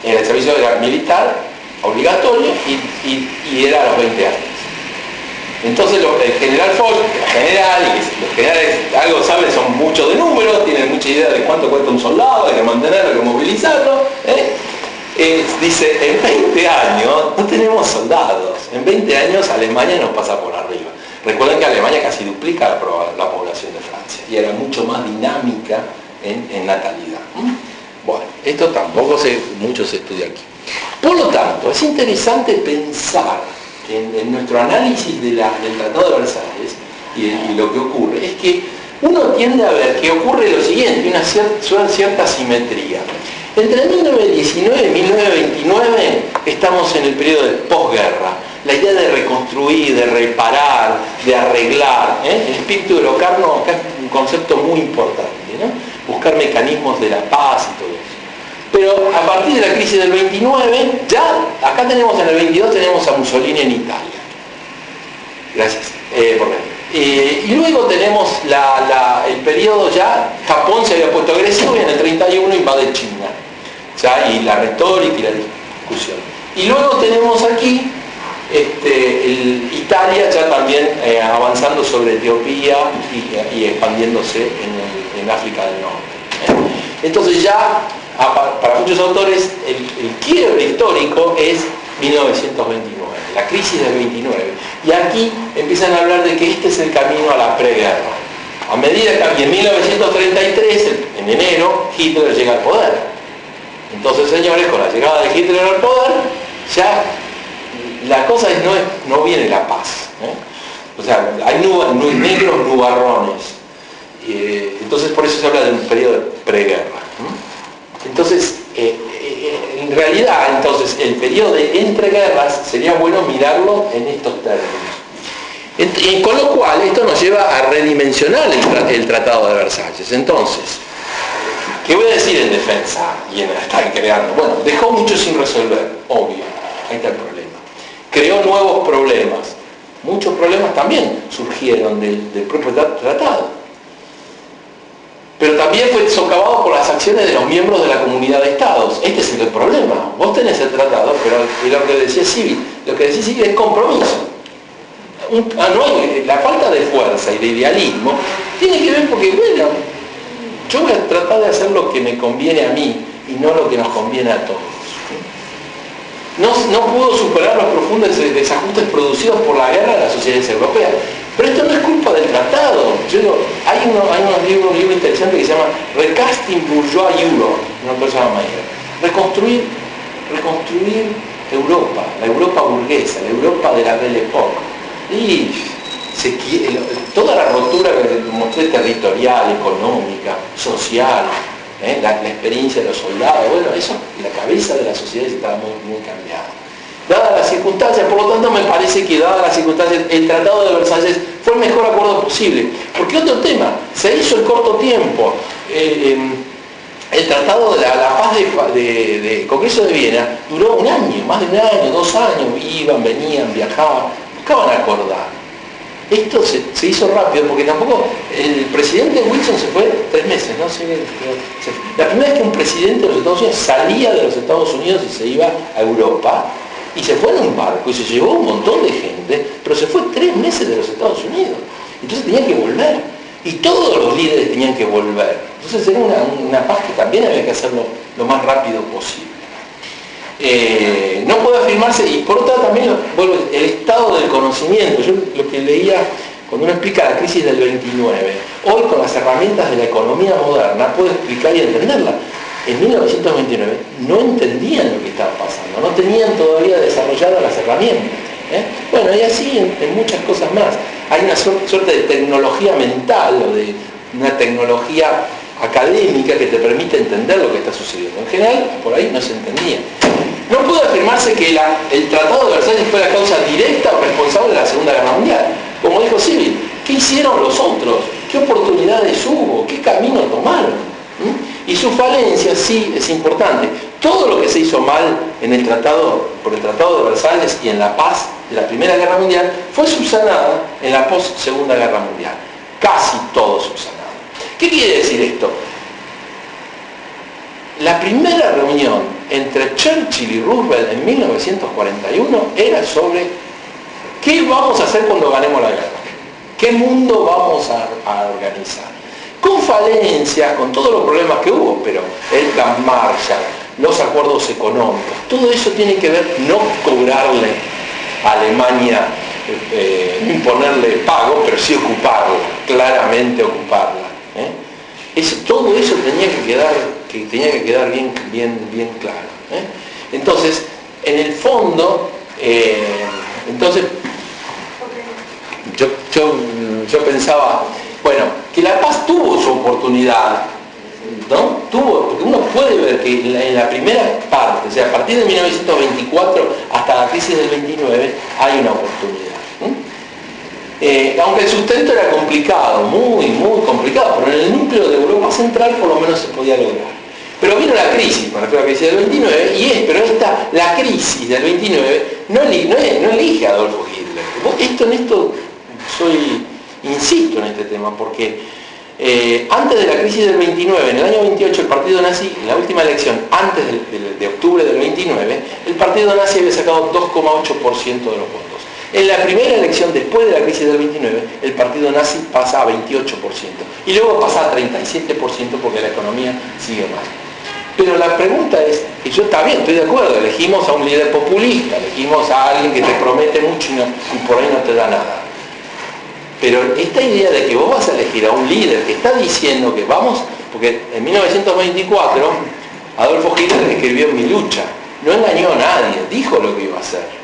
El servicio era militar, obligatorio, y era a los 20 años. Entonces el general Foch, el general, y los generales algo saben, son muchos de números, tienen mucha idea de cuánto cuesta un soldado, de que mantenerlo, de que movilizarlo, dice: en 20 años no tenemos soldados, en 20 años Alemania nos pasa por arriba. Recuerden que Alemania casi duplica la población de Francia y era mucho más dinámica en natalidad. Bueno, esto tampoco mucho se estudia aquí. Por lo tanto, es interesante pensar en nuestro análisis del Tratado de Versalles y lo que ocurre, es que uno tiende a ver que ocurre lo siguiente, una cierta simetría. Entre 1919 y 1929 estamos en el periodo de posguerra. La idea de reconstruir, de reparar, de arreglar, el espíritu de Locarno acá es un concepto muy importante, ¿no? Buscar mecanismos de la paz y todo eso. Pero a partir de la crisis del 29, ya acá tenemos en el 22 tenemos a Mussolini en Italia. Gracias por venir. Y luego tenemos el periodo ya, Japón se había puesto agresivo y en el 31 invade China. Ya, y la retórica y la discusión. Y luego tenemos aquí Italia ya también avanzando sobre Etiopía y expandiéndose en África del Norte. Entonces ya, para muchos autores, el quiebre histórico es 1929, la crisis del 29. Y aquí empiezan a hablar de que este es el camino a la preguerra. A medida que en 1933, en enero, Hitler llega al poder. Entonces, señores, con la llegada de Hitler al poder, ya la cosa no viene la paz. O sea, hay negros nubarrones. Entonces, por eso se habla de un periodo de preguerra. Entonces, en realidad, entonces, el periodo de entreguerras sería bueno mirarlo en estos términos. Con lo cual, esto nos lleva a redimensionar el Tratado de Versalles. Entonces, ¿qué voy a decir en defensa y en estar creando? Bueno, dejó mucho sin resolver, obvio, ahí está el problema. creó nuevos problemas. Muchos problemas también surgieron del propio tratado. Pero también fue socavado por las acciones de los miembros de la comunidad de estados. Este es el problema. Vos tenés el tratado, pero lo que decía Civil es compromiso. La falta de fuerza y de idealismo tiene que ver porque, bueno, yo voy a tratar de hacer lo que me conviene a mí y no lo que nos conviene a todos. No pudo superar los profundos desajustes producidos por la guerra de las sociedades europeas. Pero esto no es culpa del tratado. Yo digo, hay un libro interesante que se llama Recasting Bourgeois Europe, una persona mayor. Reconstruir Europa, la Europa burguesa, la Europa de la Belle Époque. Y toda la rotura que mostré territorial, económica, social, la experiencia de los soldados, bueno, eso, la cabeza de la sociedad estaba muy cambiada. Dadas las circunstancias, por lo tanto me parece que dadas las circunstancias, el Tratado de Versalles fue el mejor acuerdo posible. Porque otro tema, se hizo en corto tiempo. El Tratado de la Paz de Congreso de Viena duró un año, más de un año, 2 años, iban, venían, viajaban, buscaban acordar. Esto se hizo rápido porque tampoco el presidente Wilson se fue 3 meses, ¿no? La primera vez que un presidente de los Estados Unidos salía de los Estados Unidos y se iba a Europa, y se fue en un barco y se llevó un montón de gente, pero se fue 3 meses de los Estados Unidos. Entonces tenía que volver. Y todos los líderes tenían que volver. Entonces era una paz que también había que hacerlo lo más rápido posible. No puede afirmarse, y por otro lado también el estado del conocimiento. Yo lo que leía, cuando uno explica la crisis del 29, hoy con las herramientas de la economía moderna puede explicar y entenderla. En 1929 no entendían lo que estaba pasando, no tenían todavía desarrolladas las herramientas. Bueno, y así en muchas cosas más. Hay una suerte de tecnología mental o de una tecnología académica que te permite entender lo que está sucediendo. En general, por ahí no se entendía. No puede afirmarse que el Tratado de Versalles fue la causa directa o responsable de la Segunda Guerra Mundial. Como dijo Civil, ¿qué hicieron los otros? ¿Qué oportunidades hubo? ¿Qué camino tomaron? Y su falencia sí es importante. Todo lo que se hizo mal por el Tratado de Versalles y en la paz de la Primera Guerra Mundial fue subsanada en la post-Segunda Guerra Mundial. Casi todo subsanado. ¿Qué quiere decir esto? La primera reunión entre Churchill y Roosevelt en 1941 era sobre qué vamos a hacer cuando ganemos la guerra. ¿Qué mundo vamos a organizar? Con falencias, con todos los problemas que hubo, pero el Plan Marshall, los acuerdos económicos, todo eso tiene que ver no cobrarle a Alemania, imponerle pago, pero sí ocuparla, claramente ocuparla. Todo eso tenía que quedar bien claro. Entonces, en el fondo, yo pensaba, bueno, que la paz tuvo su oportunidad, ¿no? Porque uno puede ver que en la primera parte, o sea, a partir de 1924 hasta la crisis del 29, hay una oportunidad. Aunque el sustento era complicado, muy complicado, pero en el núcleo de Europa Central por lo menos se podía lograr. Pero vino la crisis, me refiero a la crisis del 29, la crisis del 29 no elige a Adolfo Hitler. En esto insisto en este tema, porque antes de la crisis del 29, en el año 28, el partido nazi, en la última elección, antes de octubre del 29, el partido nazi había sacado 2,8% de los votos. En la primera elección, después de la crisis del 29, el partido nazi pasa a 28%. Y luego pasa a 37% porque la economía sigue mal. Pero la pregunta es, y yo también estoy de acuerdo, elegimos a un líder populista, elegimos a alguien que te promete mucho y por ahí no te da nada. Pero esta idea de que vos vas a elegir a un líder que está diciendo que vamos, porque en 1924 Adolfo Hitler escribió Mi lucha, no engañó a nadie, dijo lo que iba a hacer.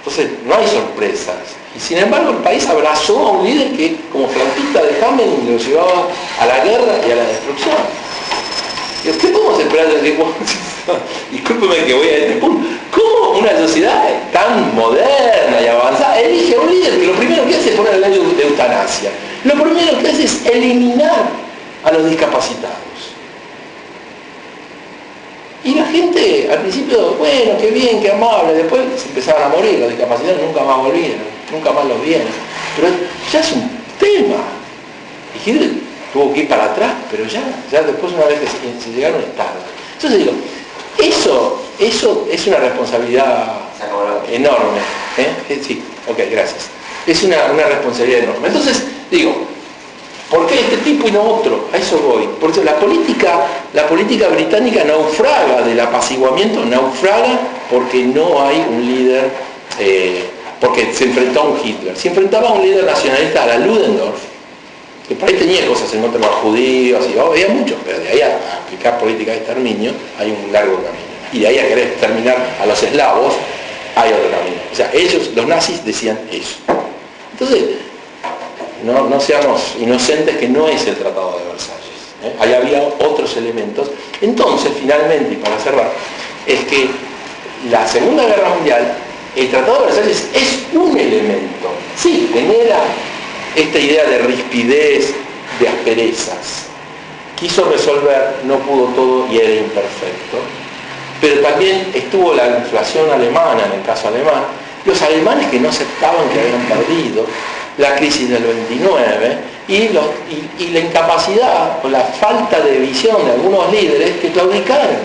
Entonces no hay sorpresas. Y sin embargo el país abrazó a un líder que como flautista de Hamelin lo llevaba a la guerra y a la destrucción. ¿Qué podemos esperar desde discúlpeme que voy a este punto? ¿Cómo una sociedad tan moderna y avanzada elige a un líder que lo primero que hace es poner la ley de eutanasia? Lo primero que hace es eliminar a los discapacitados. Y la gente al principio, bueno, qué bien, qué amable, después se empezaban a morir, los discapacitados nunca más volvieron, nunca más los vieron. Pero ya es un tema. Y Hitler tuvo que ir para atrás, pero ya después una vez que se llegaron es tarde. Entonces digo, eso es una responsabilidad enorme. Sí, ok, gracias. Es una responsabilidad enorme. Entonces, digo, ¿por qué este tipo y no otro? A eso voy. Por eso la política británica naufraga del apaciguamiento, naufraga porque no hay un líder, porque se enfrentó a un Hitler. Se enfrentaba a un líder nacionalista, a la Ludendorff, que por ahí tenía cosas en contra de los judíos, y había muchos, pero de ahí a aplicar política de exterminio hay un largo camino. Y de ahí a querer exterminar a los eslavos hay otro camino. O sea, ellos, los nazis, decían eso. Entonces, no seamos inocentes que no es el Tratado de Versalles. Ahí había otros elementos. Entonces, finalmente, y para cerrar, es que la Segunda Guerra Mundial, el Tratado de Versalles es un elemento. Sí, genera esta idea de rispidez, de asperezas. Quiso resolver, no pudo todo y era imperfecto. Pero también estuvo la inflación alemana, en el caso alemán, los alemanes que no aceptaban que habían perdido, la crisis del 29 y la incapacidad o la falta de visión de algunos líderes que claudicaron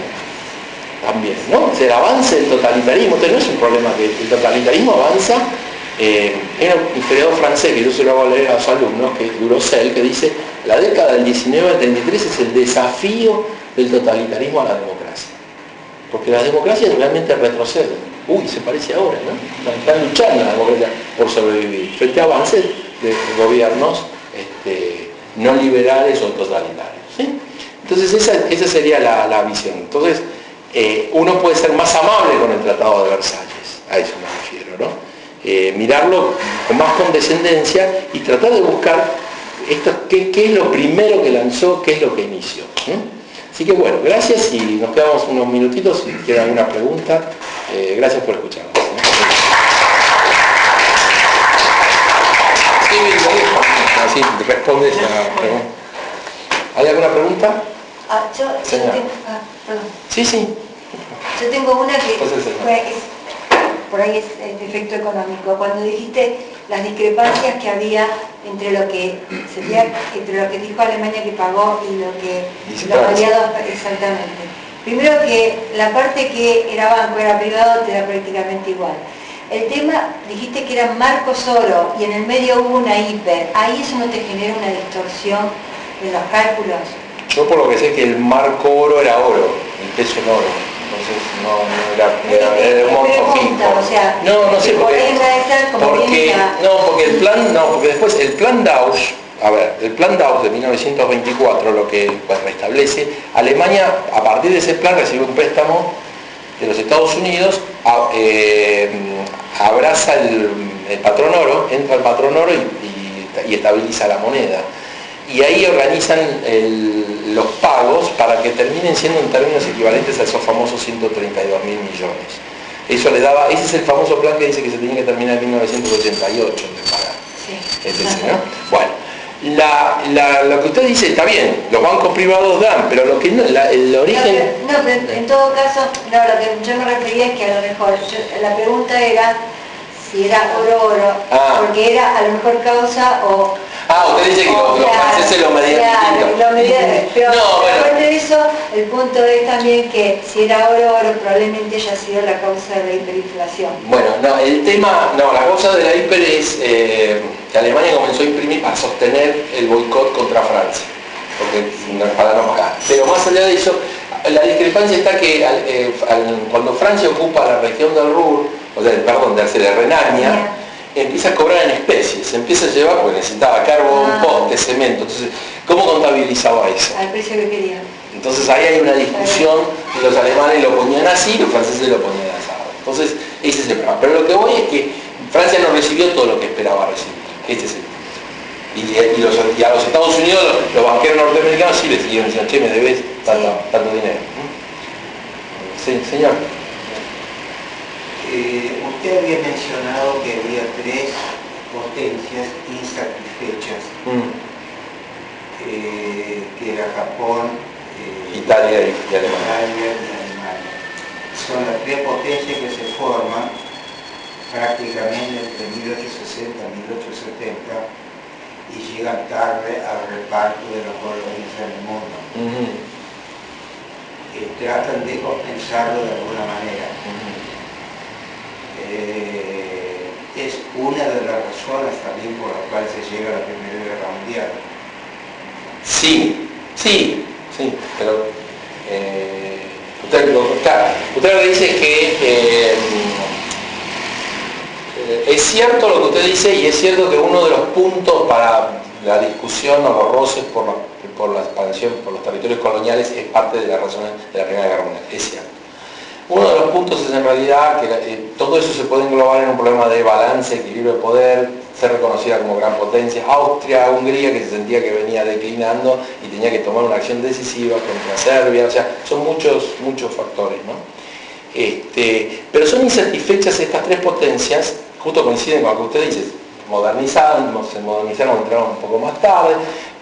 también, ¿no? O sea, el avance del totalitarismo, entonces no es un problema que el totalitarismo avanza. Hay un historiador francés que yo se lo hago leer a los alumnos, que es Durosel, que dice la década del 19 al 33 es el desafío del totalitarismo a la democracia, porque las democracias realmente retroceden. Se parece ahora, ¿no? Están luchando la democracia por sobrevivir frente a avances de gobiernos no liberales o totalitarios, ¿sí? Entonces esa sería la visión. Entonces uno puede ser más amable con el Tratado de Versalles, a eso me refiero, ¿no? Mirarlo con más condescendencia y tratar de buscar qué es lo primero que lanzó, qué es lo que inició, ¿no? Así que bueno, gracias y nos quedamos unos minutitos si tienen alguna pregunta. Gracias por escucharnos. Así respondes a la pregunta. ¿Hay alguna pregunta? Perdón. Sí. Yo tengo una que Pues por ahí es el efecto económico. Cuando dijiste las discrepancias que había entre lo que dijo Alemania que pagó y lo que los aliados, exactamente. Primero que la parte que era banco, era privado, te da prácticamente igual. El tema, dijiste que eran marcos oro y en el medio hubo una hiper. ¿Ahí eso no te genera una distorsión en los cálculos? Yo por lo que sé que el marco oro era oro, el peso en oro. Entonces no era un monto fijo. O sea, no sé por qué. Porque después el plan Dausch, el plan Dausch de 1924 lo que restablece, Alemania a partir de ese plan recibe un préstamo de los Estados Unidos, abraza el patrón oro, entra el patrón oro y estabiliza la moneda. Y ahí organizan los pagos para que terminen siendo en términos equivalentes a esos famosos 132.000 millones. Eso le daba, ese es el famoso plan que dice que se tenía que terminar en 1988 de pagar. Sí. Es ese, ¿no? Bueno, lo que usted dice está bien, los bancos privados dan, pero lo que no, el origen... pero en todo caso, lo que yo me refería es que a lo mejor, la pregunta era si era oro, porque era a lo mejor causa o... usted dice que los franceses lo medían distinto. Pero aparte de eso, el punto es también que si era oro, probablemente haya sido la causa de la hiperinflación. Bueno, la causa de la hiper es que Alemania comenzó a imprimir para sostener el boicot contra Francia, para no pagar. Pero más allá de eso, la discrepancia está que cuando Francia ocupa la región del Ruhr, de Renania, empieza a cobrar en especies, empieza a llevar, porque necesitaba carbón, poste, cemento. Entonces, ¿cómo contabilizaba eso? Al precio que querían. Entonces ahí hay una discusión, y los alemanes lo ponían así, los franceses lo ponían asado. Entonces, ese es el problema. Pero lo que voy es que Francia no recibió todo lo que esperaba recibir. Este es el punto. Y a los Estados Unidos, los banqueros norteamericanos sí les siguieron diciendo, che, me debes tanto dinero. Sí, señor. Usted había mencionado que había 3 potencias insatisfechas, que era Japón, Italia y Alemania. son las tres potencias que se forman prácticamente entre 1860 y 1870 y llegan tarde al reparto de los colonias en el mundo. Tratan de compensarlo de alguna manera. Es una de las razones también por las cuales se llega a la Primera Guerra Mundial. Sí, pero usted lo que dice es que es cierto lo que usted dice, y es cierto que uno de los puntos para la discusión o los roces por la expansión, por los territorios coloniales, es parte de las razones de la Primera Guerra Mundial, es cierto. Uno de los puntos es en realidad que todo eso se puede englobar en un problema de balance, equilibrio de poder, ser reconocida como gran potencia. Austria, Hungría, que se sentía que venía declinando y tenía que tomar una acción decisiva contra Serbia, o sea, son muchos factores, ¿no? Pero son insatisfechas estas tres potencias, justo coinciden con lo que usted dice, se modernizaron, entraron un poco más tarde,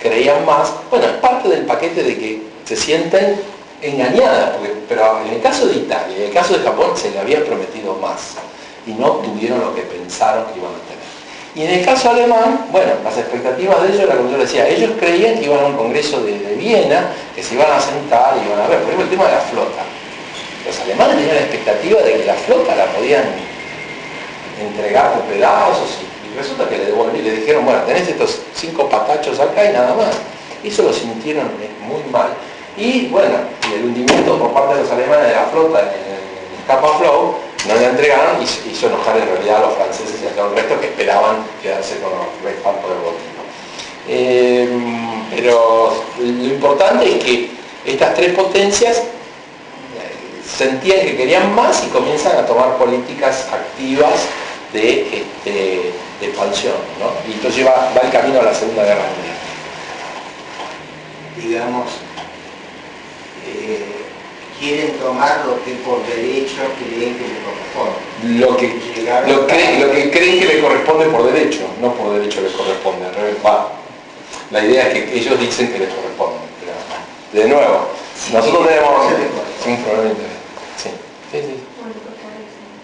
creían más. Bueno, es parte del paquete de que se sienten engañadas, pero en el caso de Italia y en el caso de Japón se le había prometido más y no obtuvieron lo que pensaron que iban a tener. Y en el caso alemán, bueno, las expectativas de ellos era como yo decía, ellos creían que iban a un congreso de Viena, que se iban a sentar y iban a ver, por ejemplo, el tema de la flota. Los alemanes tenían la expectativa de que la flota la podían entregar por pedazos y resulta que le dijeron, bueno, tenés estos 5 patachos acá y nada más. Eso lo sintieron muy mal. Y bueno, el hundimiento por parte de los alemanes de la flota en el Scapa Flow no le entregaron y hizo enojar en realidad a los franceses y a todo el resto que esperaban quedarse con los repartos del botín. Pero lo importante es que estas tres potencias sentían que querían más y comienzan a tomar políticas activas de expansión, ¿no? Y entonces va el camino a la Segunda Guerra Mundial. Digamos, quieren tomar lo que por derecho creen que les corresponde. Lo que creen que les corresponde por derecho, no por derecho les corresponde. Al revés, la idea es que ellos dicen que les corresponde. Pero, de nuevo, nosotros tenemos un problema de interés. Sí.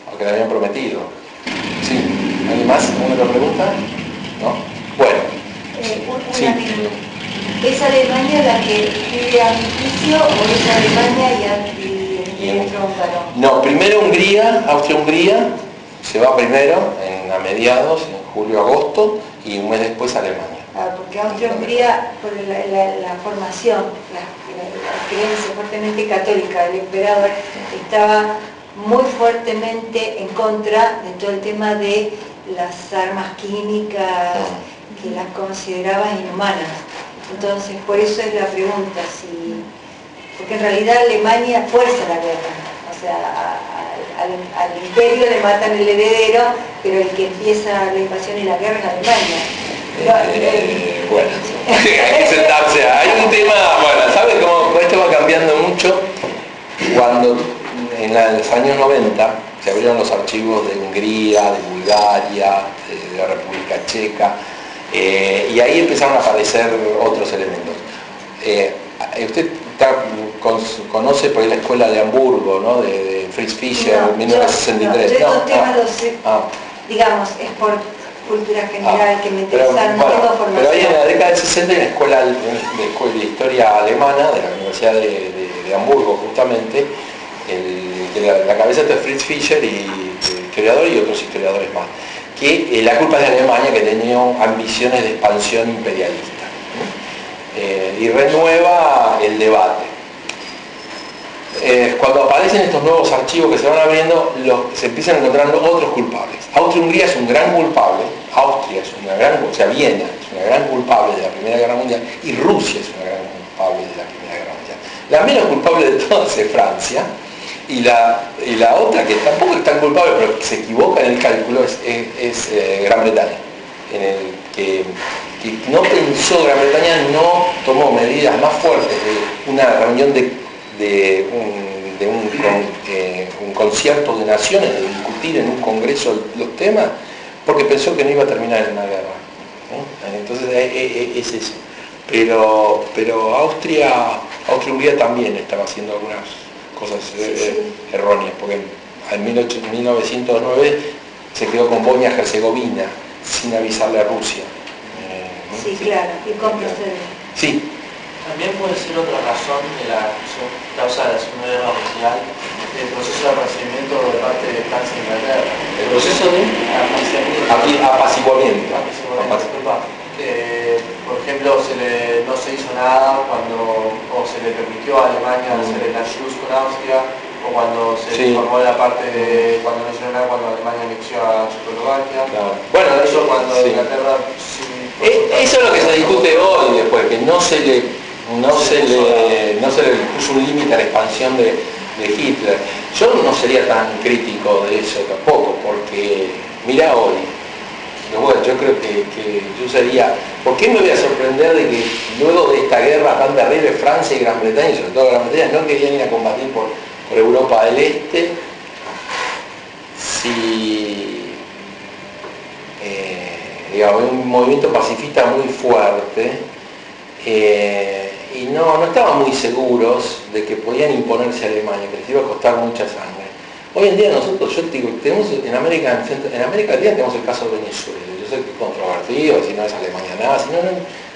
Aunque le habían prometido. Sí. ¿Alguien más? ¿Alguna otra pregunta? ¿No? Bueno. Sí. ¿Es Alemania la que pide amnistía o es Alemania y húngaro? No, primero Hungría, Austria-Hungría, se va primero a mediados, en julio-agosto, y un mes después Alemania. Porque Austria-Hungría, por la formación, la creencia fuertemente católica del emperador, estaba muy fuertemente en contra de todo el tema de las armas químicas, que las consideraba inhumanas. Entonces, por eso es la pregunta, porque en realidad Alemania fuerza la guerra, o sea, al imperio le matan el heredero, pero el que empieza la invasión y la guerra es Alemania. Bueno, hay que sentarse, hay un tema, bueno, ¿sabes cómo esto va cambiando mucho? Cuando en los años 90 se abrieron los archivos de Hungría, de Bulgaria, de la República Checa, y ahí empezaron a aparecer otros elementos. Usted conoce por ahí la escuela de Hamburgo, ¿no? De Fritz Fischer, en 1963. Yo estos temas los sé, digamos, es por cultura general que me interesa, no tengo formación. Pero ahí en la década del 60 hay una escuela de historia alemana de la Universidad de Hamburgo, justamente, la cabeza de Fritz Fischer y historiador y otros historiadores más, que la culpa es de Alemania, que tenía ambiciones de expansión imperialista, y renueva el debate. Cuando aparecen estos nuevos archivos que se van abriendo, se empiezan encontrando otros culpables. Austria-Hungría es un gran culpable, Viena es una gran culpable de la Primera Guerra Mundial, y Rusia es una gran culpable de la Primera Guerra Mundial. La menos culpable de todas es Francia, y la otra, que tampoco es tan culpable, pero que se equivoca en el cálculo, es Gran Bretaña, en el que no pensó, Gran Bretaña no tomó medidas más fuertes de una reunión de un concierto de naciones, de discutir en un congreso los temas, porque pensó que no iba a terminar en una guerra, ¿no? Entonces es eso. Pero Austria-Hungría también estaba haciendo algunas cosas erróneas, porque en 1909 se quedó con Bosnia-Herzegovina sin avisarle a Rusia. Sí, claro, y con proceder. Sí. También puede ser otra razón de la causa de la Segunda Guerra Mundial, el proceso de apaciguamiento de parte de Francia e Inglaterra. El proceso de apaciguamiento. Disculpa. Por ejemplo, no se hizo nada o se le permitió a Alemania hacer el Anschluss con Austria, o cuando se formó la parte de cuando no hicieron nada cuando Alemania anexó a Checoslovaquia. Claro. Bueno, eso cuando Inglaterra eso es lo que se discute hoy después, que no se le puso un límite a la expansión de Hitler. Yo no sería tan crítico de eso tampoco, porque mira hoy, bueno, yo creo que yo sería, ¿por qué me voy a sorprender de que luego de esta guerra tan terrible Francia y Gran Bretaña, y sobre todo Gran Bretaña, no querían ir a combatir por Europa del Este, si digamos, un movimiento pacifista muy fuerte, y no estaban muy seguros de que podían imponerse a Alemania, que les iba a costar mucha sangre. Hoy en día nosotros, yo digo, tenemos en América Latina tenemos el caso de Venezuela. Yo sé que es controvertido, si no es Alemania nada,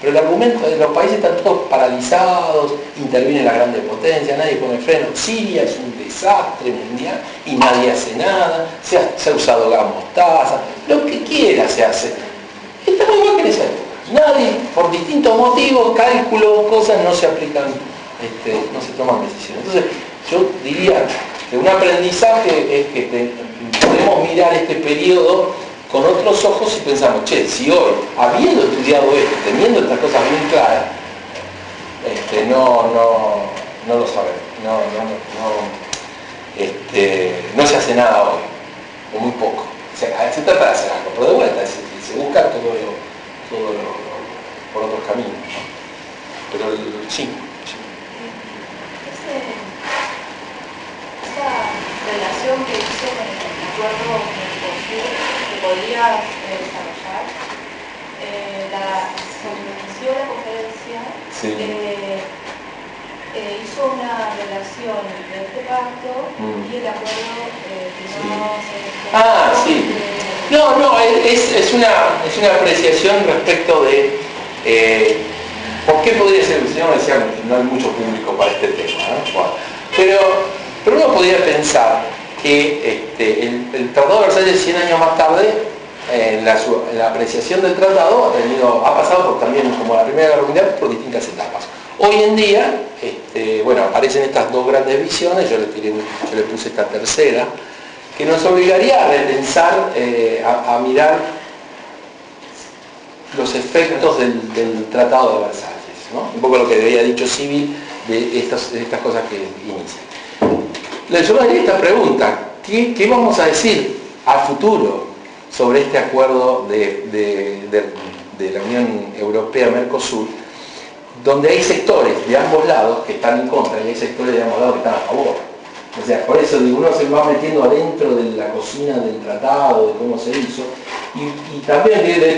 pero el argumento es que los países están todos paralizados, intervienen las grandes potencias, nadie pone freno. Siria es un desastre mundial y nadie hace nada, se ha usado gas mostaza, lo que quiera se hace. Estamos igual que en esa época. Nadie, por distintos motivos, cálculos, cosas, no se aplican, no se toman decisiones. Entonces, yo diría que un aprendizaje es que podemos mirar este periodo con otros ojos y pensamos, che, si hoy, habiendo estudiado esto, teniendo estas cosas bien claras, no lo sabemos, no se hace nada hoy, o muy poco. O sea, se trata de hacer algo, pero de vuelta, se busca todo por otros caminos, ¿no? Pero sí. Esa relación que hizo con el acuerdo Mercosur que podría desarrollar, se inició la conferencia, Sí. hizo una relación entre este pacto y el acuerdo que no se... Sí. No, es una apreciación respecto de por qué podría ser, el señor decía que no hay mucho público para este tema, ¿no? Bueno, pero uno podría pensar que el Tratado de Versalles 100 años más tarde, en la apreciación del tratado, ha pasado por también, como la Primera Guerra Mundial, por distintas etapas. Hoy en día, bueno, aparecen estas dos grandes visiones, yo le puse esta tercera, que nos obligaría a repensar, a mirar los efectos del Tratado de Versalles, ¿no? Un poco lo que había dicho Civil de estas cosas que inician. Yo me haría esta pregunta, ¿qué vamos a decir a futuro sobre este acuerdo de la Unión Europea-Mercosur, donde hay sectores de ambos lados que están en contra y hay sectores de ambos lados que están a favor? O sea, por eso uno se va metiendo adentro de la cocina del tratado, de cómo se hizo. Y también le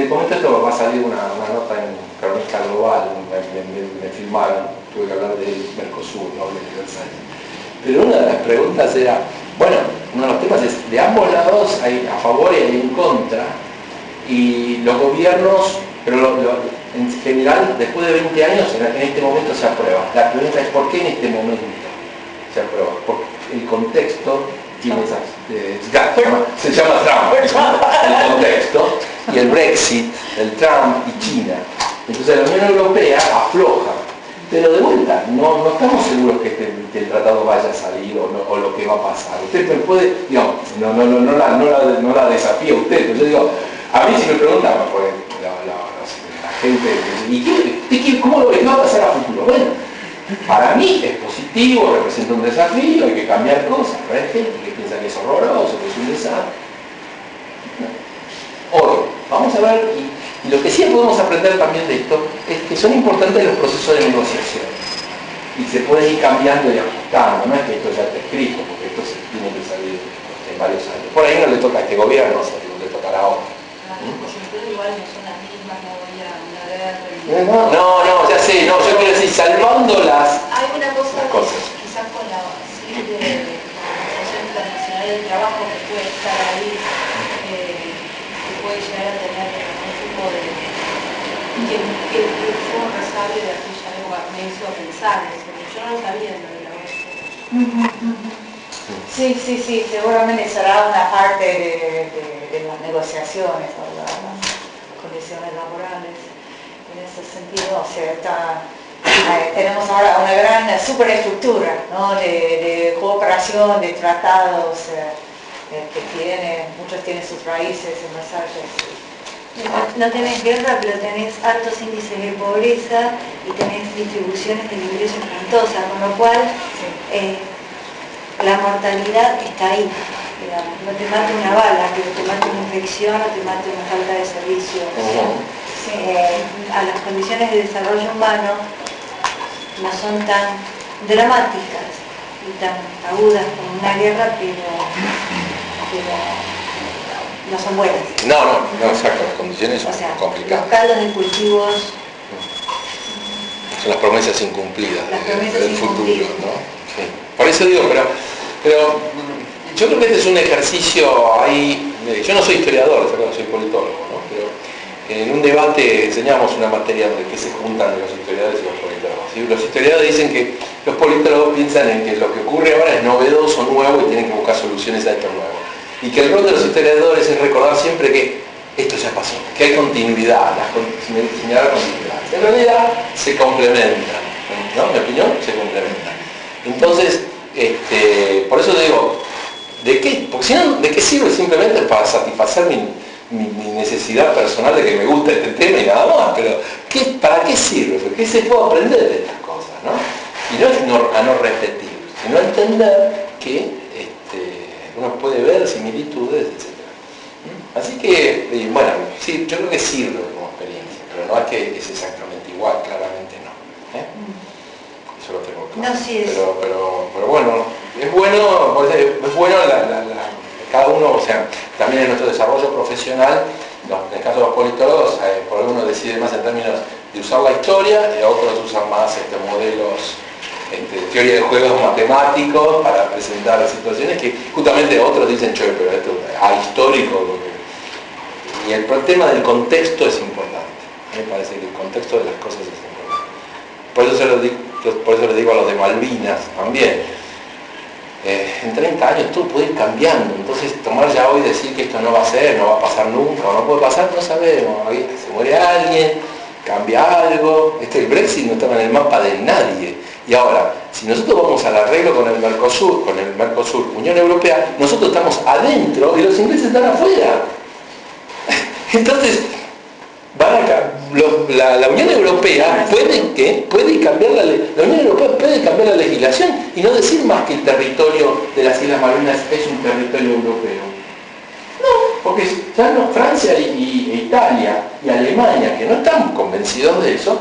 comento esto, va a salir una nota en Crónica Global, me filmaron, tuve que hablar de Mercosur, no de Versalles. Pero una de las preguntas era, bueno, uno de los temas es, de ambos lados hay a favor y hay en contra, y los gobiernos, pero en general, después de 20 años, en este momento se aprueba. La pregunta es, ¿por qué en este momento se aprueba? Porque el contexto tiene se llama Trump, el contexto, y el Brexit, el Trump y China. Entonces la Unión Europea afloja, pero de vuelta, no estamos seguros que el tratado vaya a salir o lo que va a pasar. Usted me puede, digamos, no la desafía usted, pero yo digo, a mí si me preguntan, porque la gente, ¿y cómo lo ve? ¿Qué va a pasar a futuro? Bueno, para mí es positivo, representa un desafío, hay que cambiar cosas, pero hay gente que piensa que es horroroso, que es un desastre. Hoy, vamos a ver, y lo que sí podemos aprender también de esto, es que son importantes los procesos de negociación. Y se pueden ir cambiando y ajustando, no es que esto ya esté escrito, porque esto se tiene que salir en varios años. Por ahí no le toca a este gobierno, le tocará a otro. Las coyunturas igual no son las mismas, no voy a hablar. No, ya sé, yo quiero decir, salvando las hay una cosa cosas. quizás con la, si Versalles, porque yo no sabía lo de la OEA. Sí, seguramente será una parte de las negociaciones o las condiciones laborales. En ese sentido, o sea, tenemos ahora una gran superestructura, ¿no? de cooperación, de tratados que muchos tienen sus raíces en Versalles. No tenés guerra, pero tenés altos índices de pobreza y tenés distribuciones del ingreso espantosa, con lo cual la mortalidad está ahí, digamos. No te mata una bala, pero te mata una infección o te mata una falta de servicio. A las condiciones de desarrollo humano no son tan dramáticas y tan agudas como una guerra, pero no son buenas. No, exacto, las condiciones son complicadas. Los caldos de cultivos son las promesas incumplidas del futuro, ¿no? Sí. Por eso digo, pero yo creo que este es un ejercicio ahí, yo no soy historiador, soy politólogo, ¿no? Pero en un debate enseñamos una materia de que se juntan los historiadores y los politólogos. ¿Sí? Los historiadores dicen que los politólogos piensan en que lo que ocurre ahora es novedoso, nuevo, y tienen que buscar soluciones a esto nuevo. Y que el rol de los historiadores es recordar siempre que esto ya pasó, que hay continuidad, señalar continuidad. En realidad se complementan, ¿no? En mi opinión, se complementan. Entonces, por eso digo, ¿de qué? Porque si no, ¿de qué sirve simplemente para satisfacer mi necesidad personal de que me gusta este tema y nada más? Pero ¿para qué sirve? ¿Qué se puede aprender de estas cosas, no? Y no es a no repetir, sino a entender que uno puede ver similitudes, etc. Así que, bueno, sí, yo creo que sirve como experiencia, pero no es que es exactamente igual, claramente no. Eso lo tengo claro. No, sí es. Pero bueno, es bueno cada uno, o sea, también en nuestro desarrollo profesional, en el caso de los politólogos, por uno decide más en términos de usar la historia, y otros usan más modelos, teoría de juegos matemáticos para presentar situaciones que justamente otros dicen, che, pero esto es ahistórico. Y el tema del contexto es importante. Me parece que el contexto de las cosas es importante. Por eso les digo a los de Malvinas también. En 30 años todo puede ir cambiando. Entonces tomar ya hoy y decir que esto no va a ser, no va a pasar nunca, o no puede pasar, no sabemos. Se muere alguien, cambia algo. El Brexit no estaba en el mapa de nadie. Y ahora, si nosotros vamos al arreglo con el Mercosur, Unión Europea, nosotros estamos adentro y los ingleses están afuera. Entonces, la Unión Europea puede cambiar la Unión Europea puede cambiar la legislación y no decir más que el territorio de las Islas Malvinas es un territorio europeo. No, porque ya no, Francia e Italia y Alemania, que no están convencidos de eso,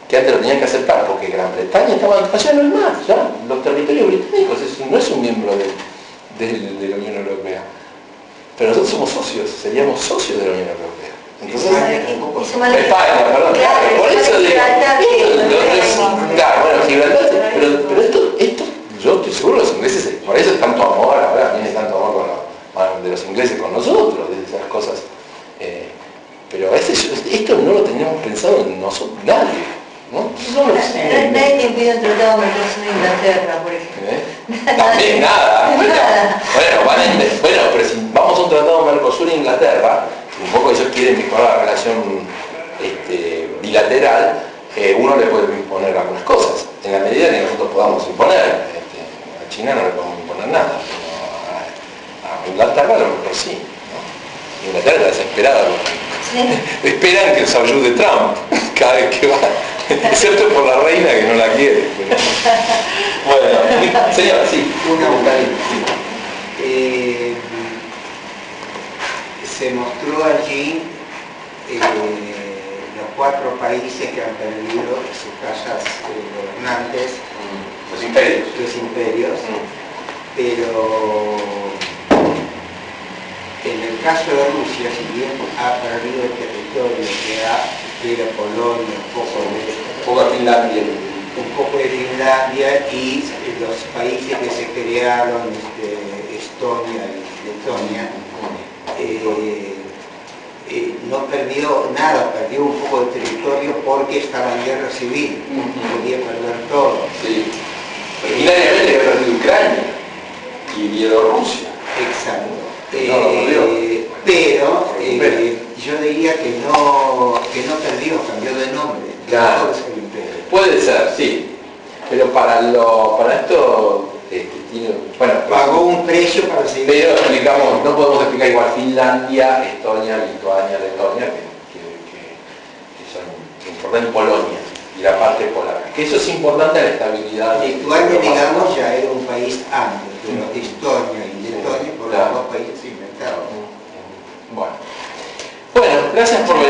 que antes lo tenían que aceptar porque Gran Bretaña estaba allá, no es más, ya los territorios británicos no es un miembro de la Unión Europea. Pero nosotros somos socios, seríamos socios de la Unión Europea. Entonces, España, perdón. Claro, por eso digo, bueno, Gibraltar, pero esto, yo estoy seguro que los ingleses, por eso es tanto amor, ahora viene tanto amor de los ingleses con nosotros, de esas cosas. Pero esto no lo teníamos pensado en nosotros, nadie. ¿No? Nadie te impide un tratado Mercosur de Inglaterra, por ejemplo. También nada. Bueno, pero si vamos a un tratado Mercosur-Inglaterra, un poco ellos quieren mejorar la relación bilateral, uno le puede imponer algunas cosas, en la medida que nosotros podamos imponer. A China no le podemos imponer nada, pero a Inglaterra a lo mejor sí. ¿No? Inglaterra está desesperada. ¿Sí? Esperan que los ayude Trump cada vez que va, excepto por la reina que no la quiere. Pero... Bueno, señor, sí. Una se mostró allí los 4 países que han perdido sus casas gobernantes, los imperios. Pero en el caso de Rusia, si bien ha perdido el territorio que era Polonia, un poco de Finlandia y los países que se crearon, Estonia y Letonia, no perdió nada, perdió un poco de territorio porque estaba en guerra civil, podía perder todo. Sí. Originariamente había perdido Ucrania y Bielorrusia. Exacto. Pero yo diría que no perdió, cambió de nombre. Claro. Puede ser, sí. Pero para esto tiene, bueno, pagó un precio para seguir. Pero explicamos, no podemos explicar igual Finlandia, Estonia, Lituania, Letonia, que son importantes, Polonia y la parte polaca. Que eso es importante a la estabilidad. Lituania, digamos, ya era un país amplio, pero Estonia y Letonia por los dos países inventados. Bueno, gracias por venir.